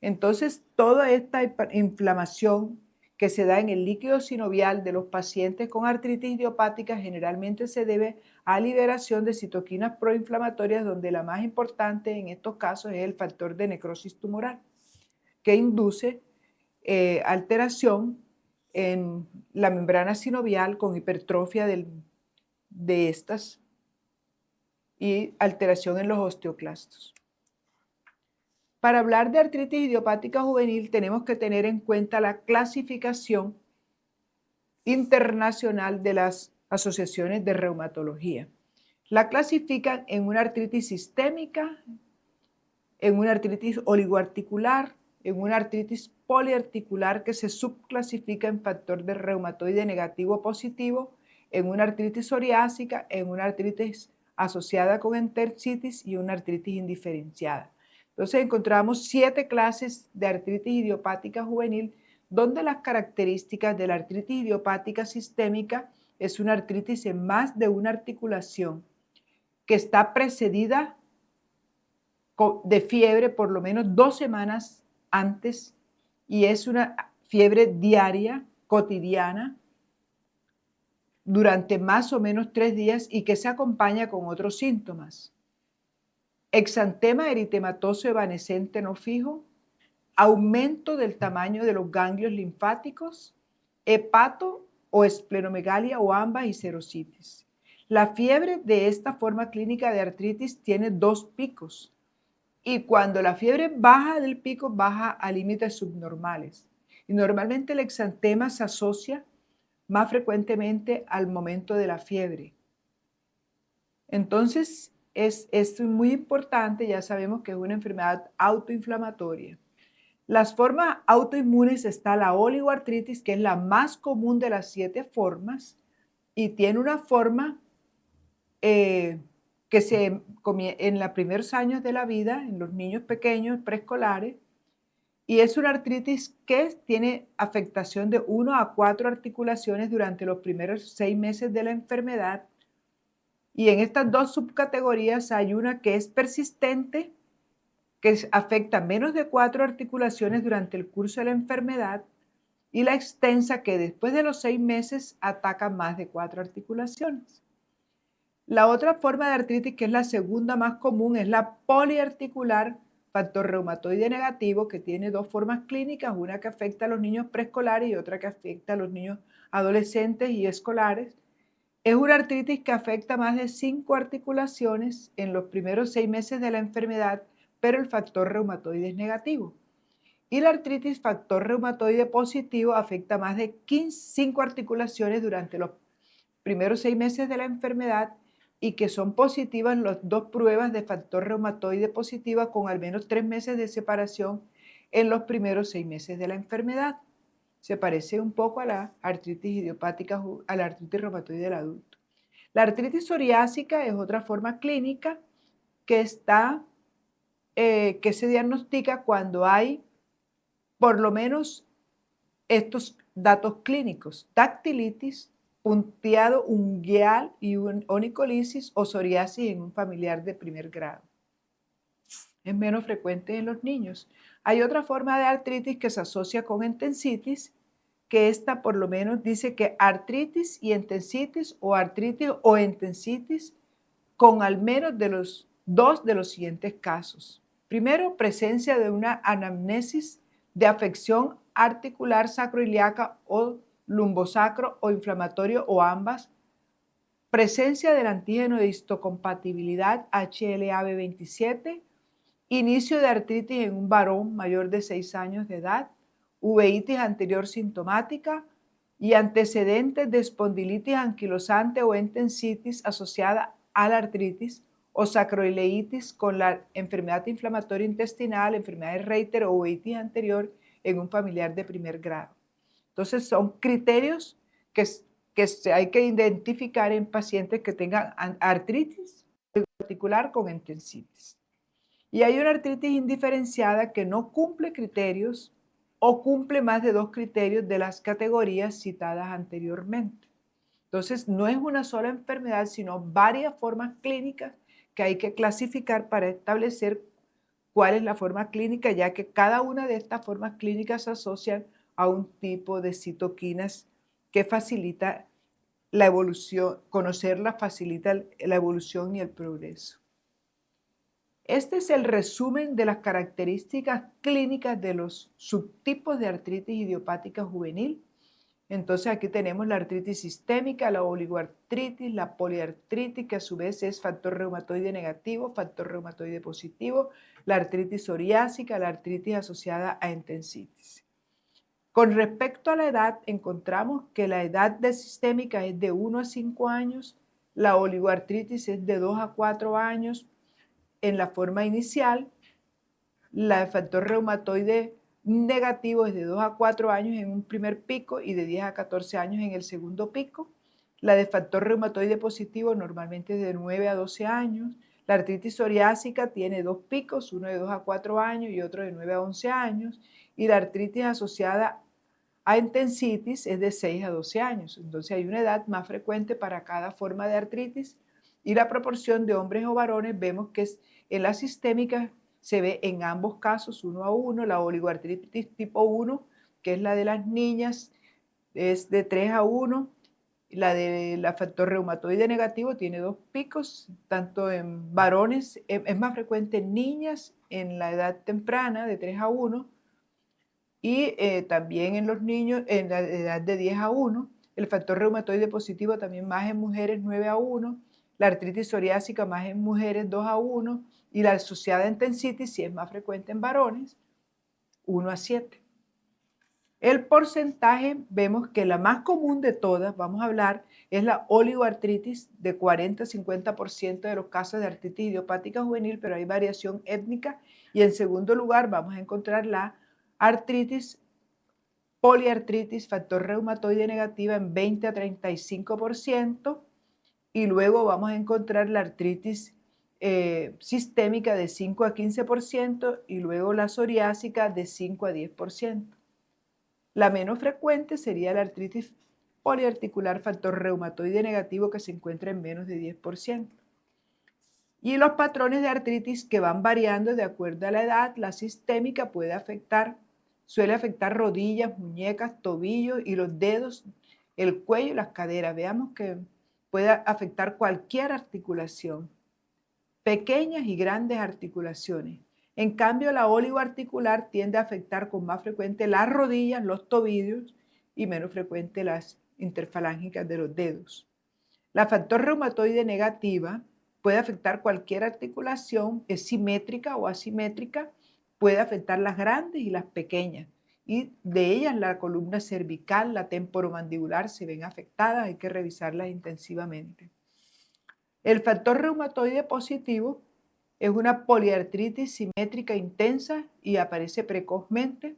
Entonces, toda esta inflamación que se da en el líquido sinovial de los pacientes con artritis idiopática generalmente se debe a liberación de citoquinas proinflamatorias, donde la más importante en estos casos es el factor de necrosis tumoral, que induce alteración en la membrana sinovial con hipertrofia de estas y alteración en los osteoclastos. Para hablar de artritis idiopática juvenil tenemos que tener en cuenta la clasificación internacional de las asociaciones de reumatología. La clasifican en una artritis sistémica, en una artritis oligoarticular, en una artritis poliarticular que se subclasifica en factor de reumatoide negativo o positivo, en una artritis psoriásica, en una artritis asociada con entercitis y una artritis indiferenciada. Entonces encontramos 7 clases de artritis idiopática juvenil, donde las características de la artritis idiopática sistémica es una artritis en más de una articulación que está precedida de fiebre por lo menos 2 semanas antes y es una fiebre diaria, cotidiana, durante más o menos 3 días y que se acompaña con otros síntomas. Exantema eritematoso evanescente no fijo, aumento del tamaño de los ganglios linfáticos, hepato o esplenomegalia o ambas y serositis. La fiebre de esta forma clínica de artritis tiene 2 picos y cuando la fiebre baja del pico baja a límites subnormales. Y normalmente el exantema se asocia más frecuentemente al momento de la fiebre. Entonces, es muy importante, ya sabemos que es una enfermedad autoinflamatoria. Las formas autoinmunes está la oligoartritis, que es la más común de las 7 formas, y tiene una forma que en los primeros años de la vida, en los niños pequeños, preescolares, y es una artritis que tiene afectación de 1 a 4 articulaciones durante los primeros 6 meses de la enfermedad. Y en estas 2 subcategorías hay una que es persistente, que afecta menos de 4 articulaciones durante el curso de la enfermedad, y la extensa, que después de los 6 meses ataca más de 4 articulaciones. La otra forma de artritis, que es la segunda más común, es la poliarticular factor reumatoide negativo, que tiene dos formas clínicas, una que afecta a los niños preescolares y otra que afecta a los niños adolescentes y escolares. Es una artritis que afecta más de 5 articulaciones en los primeros 6 meses de la enfermedad, pero el factor reumatoide es negativo. Y la artritis factor reumatoide positivo afecta más de 5 articulaciones durante los primeros 6 meses de la enfermedad y que son positivas las dos pruebas de factor reumatoide positiva con al menos 3 meses de separación en los primeros 6 meses de la enfermedad. Se parece un poco a la artritis idiopática, a la artritis reumatoide del adulto. La artritis psoriásica es otra forma clínica que que se diagnostica cuando hay por lo menos estos datos clínicos: dactilitis, punteado ungueal y onicolisis o psoriasis en un familiar de primer grado. Es menos frecuente en los niños. Hay otra forma de artritis que se asocia con entensitis, que esta por lo menos dice que artritis y entensitis o artritis o entensitis con al menos dos de los siguientes casos. Primero, presencia de una anamnesis de afección articular sacroiliaca o lumbosacro o inflamatorio o ambas. Presencia del antígeno de histocompatibilidad HLA-B27. Inicio de artritis en un varón mayor de 6 años de edad. Uveitis anterior sintomática y antecedentes de espondilitis anquilosante o entensitis asociada a la artritis o sacroileitis con la enfermedad inflamatoria intestinal, enfermedad de Reiter o uveitis anterior en un familiar de primer grado. Entonces son criterios que hay que identificar en pacientes que tengan artritis particular con entensitis. Y hay una artritis indiferenciada que no cumple criterios o cumple más de 2 criterios de las categorías citadas anteriormente. Entonces, no es una sola enfermedad, sino varias formas clínicas que hay que clasificar para establecer cuál es la forma clínica, ya que cada una de estas formas clínicas se asocian a un tipo de citoquinas que facilita la evolución. Conocerlas facilita la evolución y el progreso. Este es el resumen de las características clínicas de los subtipos de artritis idiopática juvenil. Entonces aquí tenemos la artritis sistémica, la oligoartritis, la poliartritis, que a su vez es factor reumatoide negativo, factor reumatoide positivo, la artritis psoriásica, la artritis asociada a entensitis. Con respecto a la edad, encontramos que la edad de sistémica es de 1 a 5 años, la oligoartritis es de 2 a 4 años, en la forma inicial, la de factor reumatoide negativo es de 2 a 4 años en un primer pico y de 10 a 14 años en el segundo pico. La de factor reumatoide positivo normalmente es de 9 a 12 años. La artritis psoriásica tiene dos picos, uno de 2 a 4 años y otro de 9 a 11 años. Y la artritis asociada a entensitis es de 6 a 12 años. Entonces hay una edad más frecuente para cada forma de artritis y la proporción de hombres o varones vemos que en la sistémica se ve en ambos casos 1 a 1, la oligoartritis tipo 1, que es la de las niñas, es de 3 a 1, la de la factor reumatoide negativo tiene dos picos, tanto en varones, es más frecuente en niñas en la edad temprana de 3 a 1 y también en los niños en la edad de 10 a 1, el factor reumatoide positivo también más en mujeres 9 a 1, la artritis psoriásica más en mujeres 2 a 1 y la asociada entensitis, si es más frecuente en varones, 1 a 7. El porcentaje, vemos que la más común de todas, vamos a hablar, es la oligoartritis, de 40 a 50% de los casos de artritis idiopática juvenil, pero hay variación étnica. Y en segundo lugar vamos a encontrar la artritis, poliartritis, factor reumatoide negativa en 20 a 35%. Y luego vamos a encontrar la artritis sistémica de 5 a 15% y luego la psoriásica de 5 a 10%. La menos frecuente sería la artritis poliarticular factor reumatoide negativo, que se encuentra en menos de 10%. Y los patrones de artritis que van variando de acuerdo a la edad, la sistémica puede afectar Suele afectar rodillas, muñecas, tobillos y los dedos, el cuello y las caderas. Veamos que puede afectar cualquier articulación, pequeñas y grandes articulaciones. En cambio, la oligoarticular tiende a afectar con más frecuencia las rodillas, los tobillos y menos frecuente las interfalángicas de los dedos. La factor reumatoide negativa puede afectar cualquier articulación, es simétrica o asimétrica, puede afectar las grandes y las pequeñas. Y de ellas la columna cervical, la temporomandibular se ven afectadas, hay que revisarlas intensivamente. El factor reumatoide positivo es una poliartritis simétrica intensa y aparece precozmente.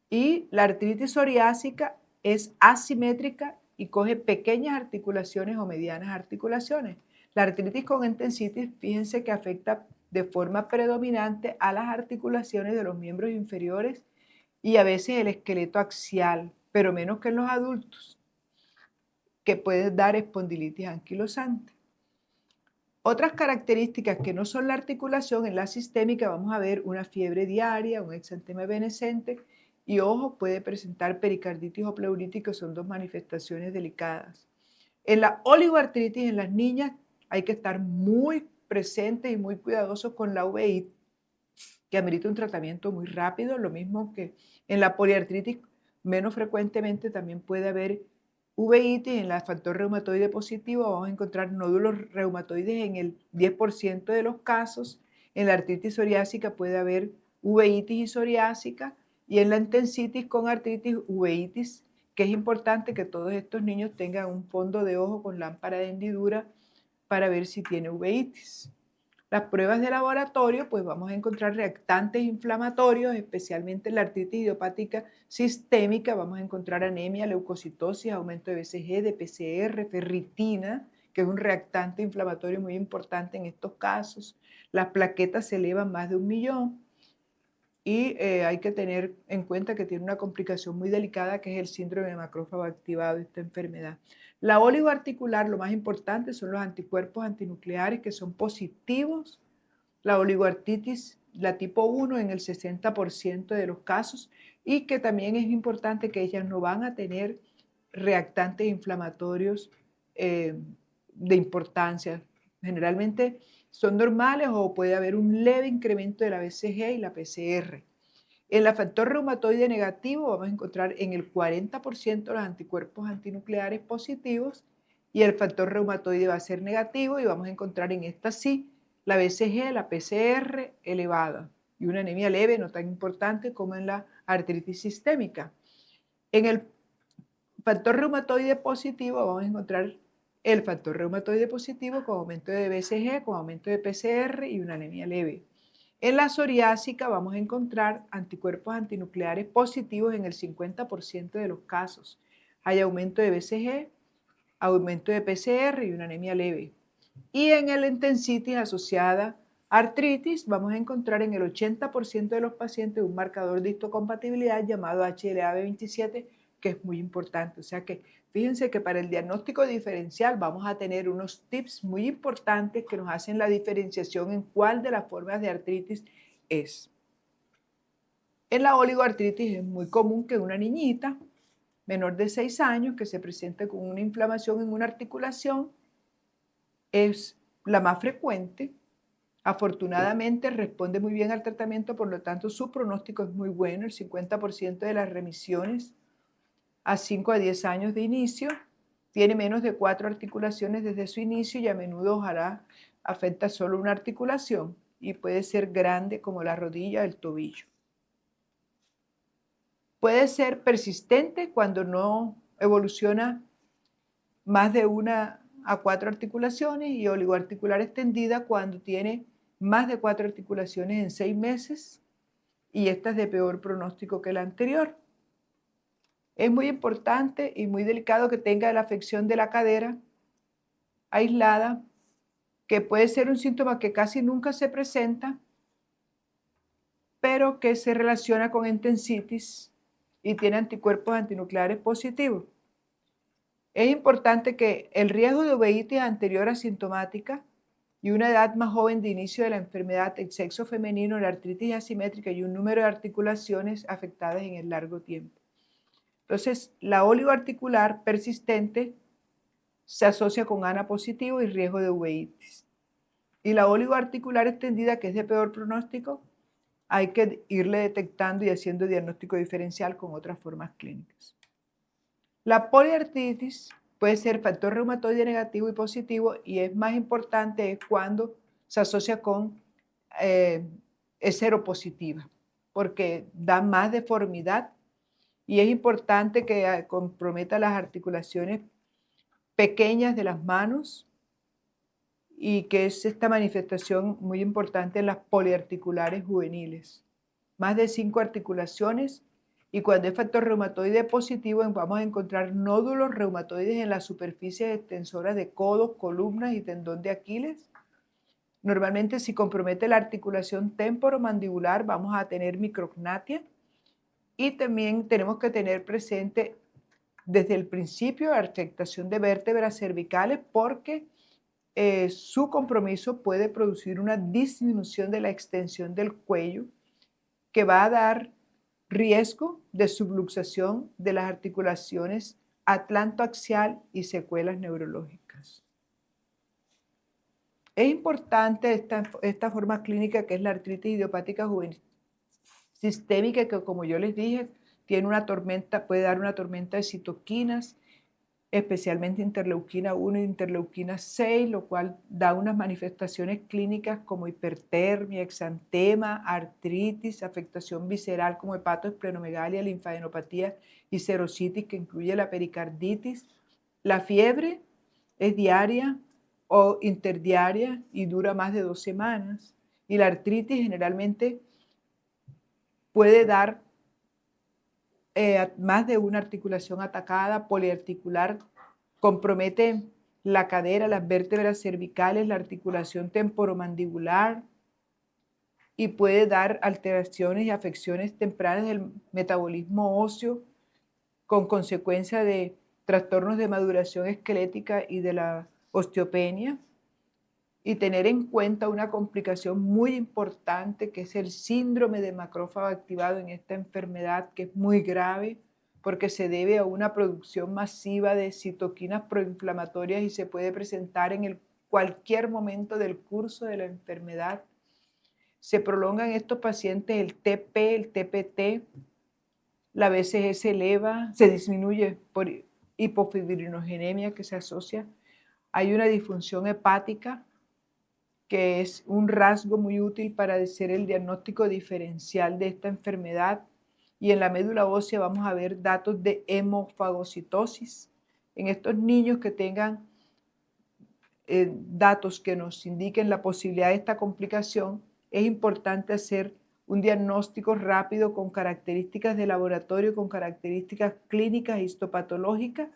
Y la artritis psoriásica es asimétrica y coge pequeñas articulaciones o medianas articulaciones. La artritis con entensitis, fíjense que afecta de forma predominante a las articulaciones de los miembros inferiores y a veces el esqueleto axial, pero menos que en los adultos, que puede dar espondilitis anquilosante. Otras características que no son la articulación, en la sistémica vamos a ver una fiebre diaria, un exantema evanescente y ojo, puede presentar pericarditis o pleuritis, que son dos manifestaciones delicadas. En la oligoartritis en las niñas hay que estar muy presentes y muy cuidadosos con la uveitis, que amerita un tratamiento muy rápido, lo mismo que en la poliartritis, menos frecuentemente también puede haber uveitis. En el factor reumatoide positivo vamos a encontrar nódulos reumatoides en el 10% de los casos. En la artritis psoriásica puede haber uveitis y psoriásica, y en la entensitis con artritis, uveitis, que es importante que todos estos niños tengan un fondo de ojo con lámpara de hendidura para ver si tiene uveitis. Las pruebas de laboratorio, pues vamos a encontrar reactantes inflamatorios, especialmente en la artritis idiopática sistémica. Vamos a encontrar anemia, leucocitosis, aumento de BCG, de PCR, ferritina, que es un reactante inflamatorio muy importante en estos casos. Las plaquetas se elevan más de 1 millón y hay que tener en cuenta que tiene una complicación muy delicada, que es el síndrome de macrófago activado de esta enfermedad. La oligoarticular, lo más importante son los anticuerpos antinucleares, que son positivos. La oligoartritis, la tipo 1, en el 60% de los casos, y que también es importante que ellas no van a tener reactantes inflamatorios de importancia. Generalmente son normales o puede haber un leve incremento de la BCG y la PCR. En el factor reumatoide negativo vamos a encontrar en el 40% los anticuerpos antinucleares positivos, y el factor reumatoide va a ser negativo y vamos a encontrar en esta sí la BCG, la PCR elevada y una anemia leve, no tan importante como en la artritis sistémica. En el factor reumatoide positivo vamos a encontrar el factor reumatoide positivo con aumento de BCG, con aumento de PCR y una anemia leve. En la psoriásica vamos a encontrar anticuerpos antinucleares positivos en el 50% de los casos. Hay aumento de BCG, aumento de PCR y una anemia leve. Y en el entensitis asociada a artritis vamos a encontrar en el 80% de los pacientes un marcador de histocompatibilidad llamado HLA-B27, que es muy importante. O sea que fíjense que para el diagnóstico diferencial vamos a tener unos tips muy importantes que nos hacen la diferenciación en cuál de las formas de artritis es. En la oligoartritis es muy común que una niñita menor de 6 años que se presente con una inflamación en una articulación es la más frecuente. Afortunadamente responde muy bien al tratamiento, por lo tanto su pronóstico es muy bueno. El 50% de las remisiones a 5 a 10 años de inicio tiene menos de 4 articulaciones desde su inicio, y a menudo ojalá afecta solo una articulación y puede ser grande como la rodilla o el tobillo. Puede ser persistente cuando no evoluciona más de 1 a 4 articulaciones, y oligoarticular extendida cuando tiene más de 4 articulaciones en 6 meses, y esta es de peor pronóstico que la anterior. Es muy importante y muy delicado que tenga la afección de la cadera aislada, que puede ser un síntoma que casi nunca se presenta, pero que se relaciona con entensitis y tiene anticuerpos antinucleares positivos. Es importante que el riesgo de uveitis anterior asintomática y una edad más joven de inicio de la enfermedad, el sexo femenino, la artritis asimétrica y un número de articulaciones afectadas en el largo tiempo. Entonces, la oligoarticular persistente se asocia con ANA positivo y riesgo de uveitis. Y la oligoarticular extendida, que es de peor pronóstico, hay que irle detectando y haciendo diagnóstico diferencial con otras formas clínicas. La poliartritis puede ser factor reumatoide negativo y positivo, y es más importante cuando se asocia con es seropositiva, porque da más deformidad y es importante que comprometa las articulaciones pequeñas de las manos, y que es esta manifestación muy importante en las poliarticulares juveniles. Más de 5 articulaciones, y cuando es factor reumatoide positivo vamos a encontrar nódulos reumatoides en las superficies extensoras de codos, columnas y tendón de Aquiles. Normalmente, si compromete la articulación temporomandibular, vamos a tener micrognatia, y también tenemos que tener presente desde el principio la afectación de vértebras cervicales, porque su compromiso puede producir una disminución de la extensión del cuello, que va a dar riesgo de subluxación de las articulaciones atlantoaxial y secuelas neurológicas. Es importante esta forma clínica, que es la artritis idiopática juvenil sistémica, que, como yo les dije, tiene una tormenta, puede dar una tormenta de citoquinas, especialmente interleuquina 1 y interleuquina 6, lo cual da unas manifestaciones clínicas como hipertermia, exantema, artritis, afectación visceral como hepatoesplenomegalia, linfadenopatía y serositis, que incluye la pericarditis. La fiebre es diaria o interdiaria y dura más de 2 semanas. Y la artritis generalmente puede dar más de una articulación atacada, poliarticular, compromete la cadera, las vértebras cervicales, la articulación temporomandibular, y puede dar alteraciones y afecciones tempranas del metabolismo óseo, con consecuencia de trastornos de maduración esquelética y de la osteopenia. Y tener en cuenta una complicación muy importante, que es el síndrome de macrófago activado en esta enfermedad, que es muy grave porque se debe a una producción masiva de citoquinas proinflamatorias y se puede presentar en cualquier momento del curso de la enfermedad. Se prolonga en estos pacientes el TP, el TPT, la BCG se eleva, se disminuye por hipofibrinogenemia que se asocia. Hay una disfunción hepática, que es un rasgo muy útil para hacer el diagnóstico diferencial de esta enfermedad. Y en la médula ósea vamos a ver datos de hemofagocitosis. En estos niños que tengan datos que nos indiquen la posibilidad de esta complicación, es importante hacer un diagnóstico rápido con características de laboratorio, con características clínicas e histopatológicas,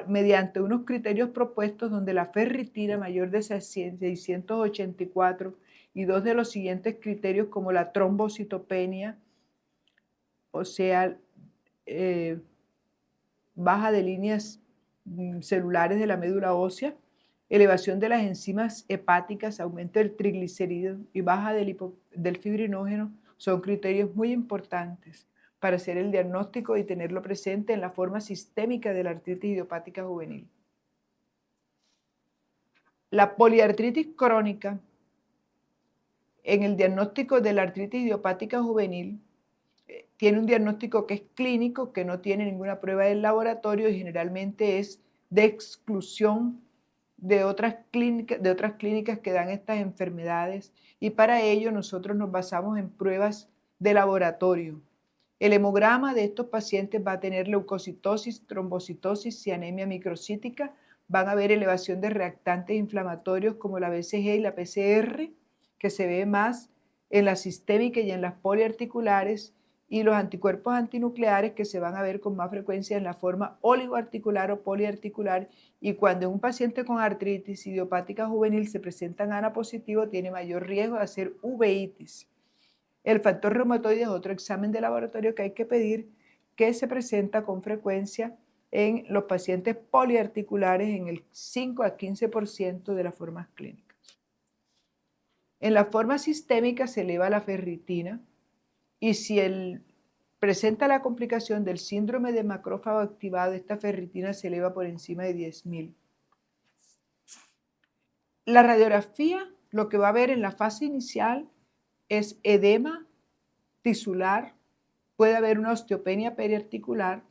mediante unos criterios propuestos, donde la ferritina mayor de 684 y dos de los siguientes criterios, como la trombocitopenia, o sea, baja de líneas celulares de la médula ósea, elevación de las enzimas hepáticas, aumento del triglicérido y baja del fibrinógeno, son criterios muy importantes para hacer el diagnóstico y tenerlo presente en la forma sistémica de la artritis idiopática juvenil. La poliartritis crónica, en el diagnóstico de la artritis idiopática juvenil, tiene un diagnóstico que es clínico, que no tiene ninguna prueba del laboratorio, y generalmente es de exclusión de otras clínicas que dan estas enfermedades, y para ello nosotros nos basamos en pruebas de laboratorio. El hemograma de estos pacientes va a tener leucocitosis, trombocitosis y anemia microcítica. Van a haber elevación de reactantes inflamatorios como la BCG y la PCR, que se ve más en la sistémica y en las poliarticulares, y los anticuerpos antinucleares, que se van a ver con más frecuencia en la forma oligoarticular o poliarticular. Y cuando en un paciente con artritis idiopática juvenil se presentan ANA positivo, tiene mayor riesgo de hacer uveitis. El factor reumatoide es otro examen de laboratorio que hay que pedir, que se presenta con frecuencia en los pacientes poliarticulares en el 5 a 15% de las formas clínicas. En la forma sistémica se eleva la ferritina y si presenta la complicación del síndrome de macrófago activado, esta ferritina se eleva por encima de 10.000. La radiografía, lo que va a ver en la fase inicial es edema tisular, puede haber una osteopenia periarticular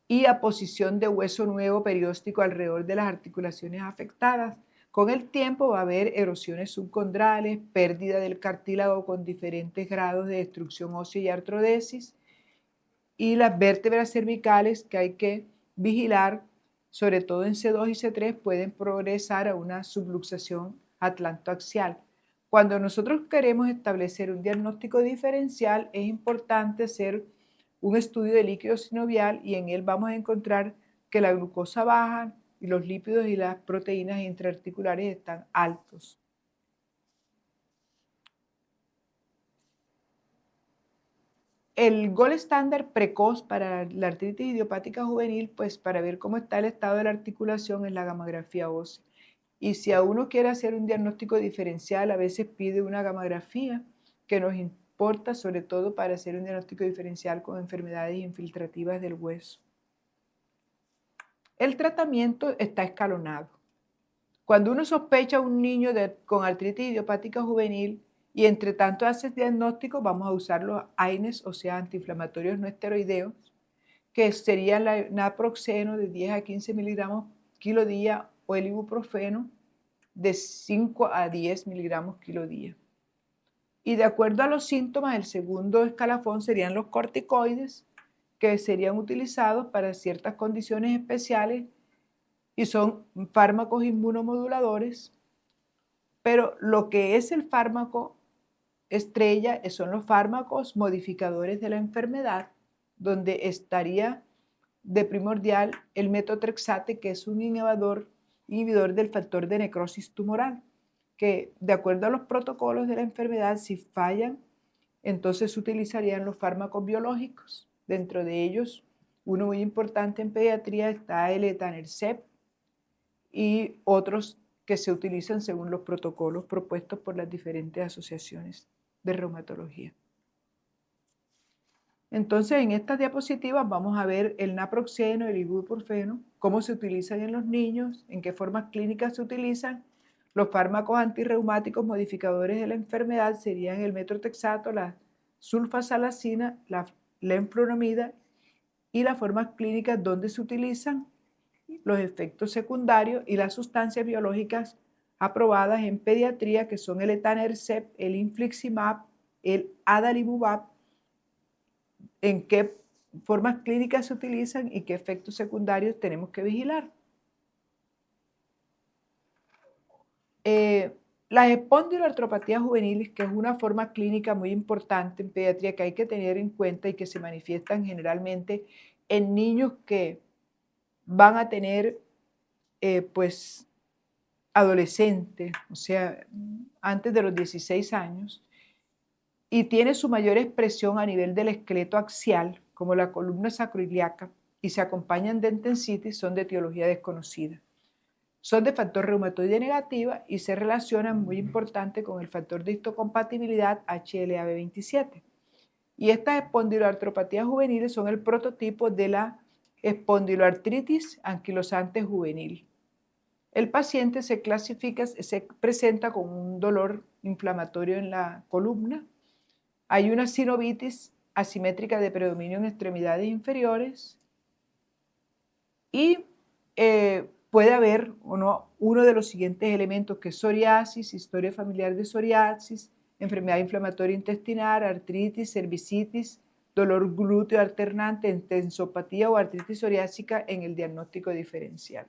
y aposición de hueso nuevo perióstico alrededor de las articulaciones afectadas. Con el tiempo va a haber erosiones subcondrales, pérdida del cartílago con diferentes grados de destrucción ósea y artrodesis, y las vértebras cervicales que hay que vigilar, sobre todo en C2 y C3, pueden progresar a una subluxación atlantoaxial. Cuando nosotros queremos establecer un diagnóstico diferencial, es importante hacer un estudio de líquido sinovial y en él vamos a encontrar que la glucosa baja y los lípidos y las proteínas intraarticulares están altos. El gold estándar precoz para la artritis idiopática juvenil, pues para ver cómo está el estado de la articulación es la gamografía ósea. Y si a uno quiere hacer un diagnóstico diferencial, a veces pide una gamografía que nos importa sobre todo para hacer un diagnóstico diferencial con enfermedades infiltrativas del hueso. El tratamiento está escalonado. Cuando uno sospecha a un niño con artritis idiopática juvenil y entre tanto hace diagnóstico, vamos a usar los AINES, o sea, antiinflamatorios no esteroideos, que serían la naproxeno de 10 a 15 miligramos kilo día o el ibuprofeno de 5 a 10 miligramos kilo día. Y de acuerdo a los síntomas, el segundo escalafón serían los corticoides, que serían utilizados para ciertas condiciones especiales y son fármacos inmunomoduladores, pero lo que es el fármaco estrella son los fármacos modificadores de la enfermedad, donde estaría de primordial el metotrexate, que es un inhibidor del factor de necrosis tumoral, que de acuerdo a los protocolos de la enfermedad, si fallan, entonces se utilizarían los fármacos biológicos. Dentro de ellos, uno muy importante en pediatría está el etanercept y otros que se utilizan según los protocolos propuestos por las diferentes asociaciones de reumatología. Entonces, en estas diapositivas vamos a ver el naproxeno, el ibuprofeno, cómo se utilizan en los niños, en qué formas clínicas se utilizan. Los fármacos antirreumáticos modificadores de la enfermedad serían el metotrexato, la sulfasalacina, la lenfluramida y las formas clínicas donde se utilizan, los efectos secundarios y las sustancias biológicas aprobadas en pediatría, que son el etanercept, el infliximab, el adalimumab, en qué formas clínicas se utilizan y qué efectos secundarios tenemos que vigilar. Las espondiloartropatías juveniles, que es una forma clínica muy importante en pediatría que hay que tener en cuenta y que se manifiestan generalmente en niños que van a tener pues adolescentes, o sea, antes de los 16 años, y tiene su mayor expresión a nivel del esqueleto axial, como la columna sacroiliaca, y se acompañan de entensitis, son de etiología desconocida. Son de factor reumatoide negativa y se relacionan muy importante con el factor de histocompatibilidad HLA-B27. Y estas espondiloartropatías juveniles son el prototipo de la espondiloartritis anquilosante juvenil. El paciente se presenta con un dolor inflamatorio en la columna. Hay una sinovitis asimétrica de predominio en extremidades inferiores y puede haber uno de los siguientes elementos, que es psoriasis, historia familiar de psoriasis, enfermedad inflamatoria intestinal, artritis, cervicitis, dolor glúteo alternante, tensopatía o artritis psoriásica en el diagnóstico diferencial.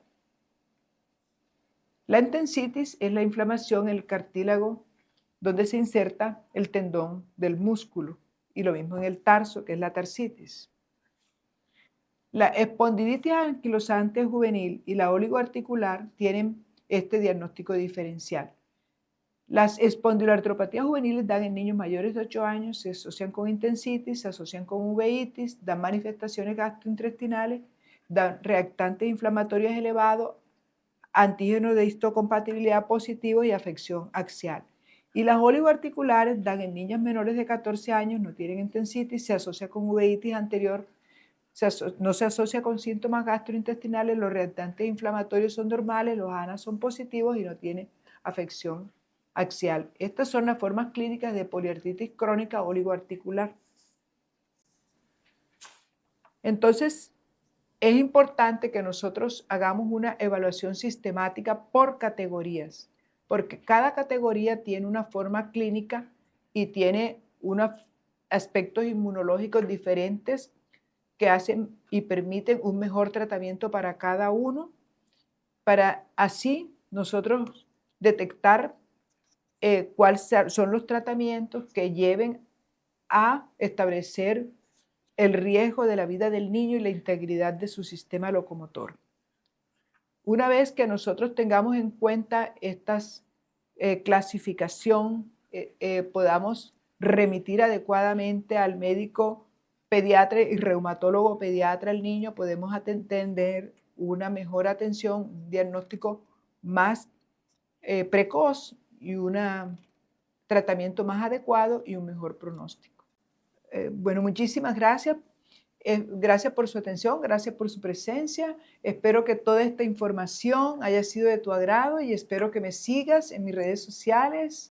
La entensitis es la inflamación en el cartílago donde se inserta el tendón del músculo, y lo mismo en el tarso, que es la tarsitis. La espondilitis anquilosante juvenil y la oligoarticular tienen este diagnóstico diferencial. Las espondiloartropatías juveniles dan en niños mayores de 8 años, se asocian con intensitis, se asocian con uveitis, dan manifestaciones gastrointestinales, dan reactantes inflamatorios elevados, antígenos de histocompatibilidad positivos y afección axial. Y las oligoarticulares dan en niñas menores de 14 años, no tienen entensitis, se asocia con uveitis anterior, no se asocia con síntomas gastrointestinales, los reactantes inflamatorios son normales, los ANA son positivos y no tiene afección axial. Estas son las formas clínicas de poliartritis crónica oligoarticular. Entonces, es importante que nosotros hagamos una evaluación sistemática por categorías, porque cada categoría tiene una forma clínica y tiene unos aspectos inmunológicos diferentes que hacen y permiten un mejor tratamiento para cada uno, para así nosotros detectar cuáles son los tratamientos que lleven a establecer el riesgo de la vida del niño y la integridad de su sistema locomotor. Una vez que nosotros tengamos en cuenta estas clasificación, podamos remitir adecuadamente al médico pediatra y reumatólogo pediatra al niño, podemos atender una mejor atención, un diagnóstico más precoz y un tratamiento más adecuado y un mejor pronóstico. Bueno, muchísimas gracias. Gracias por su atención, gracias por su presencia. Espero que toda esta información haya sido de tu agrado y espero que me sigas en mis redes sociales.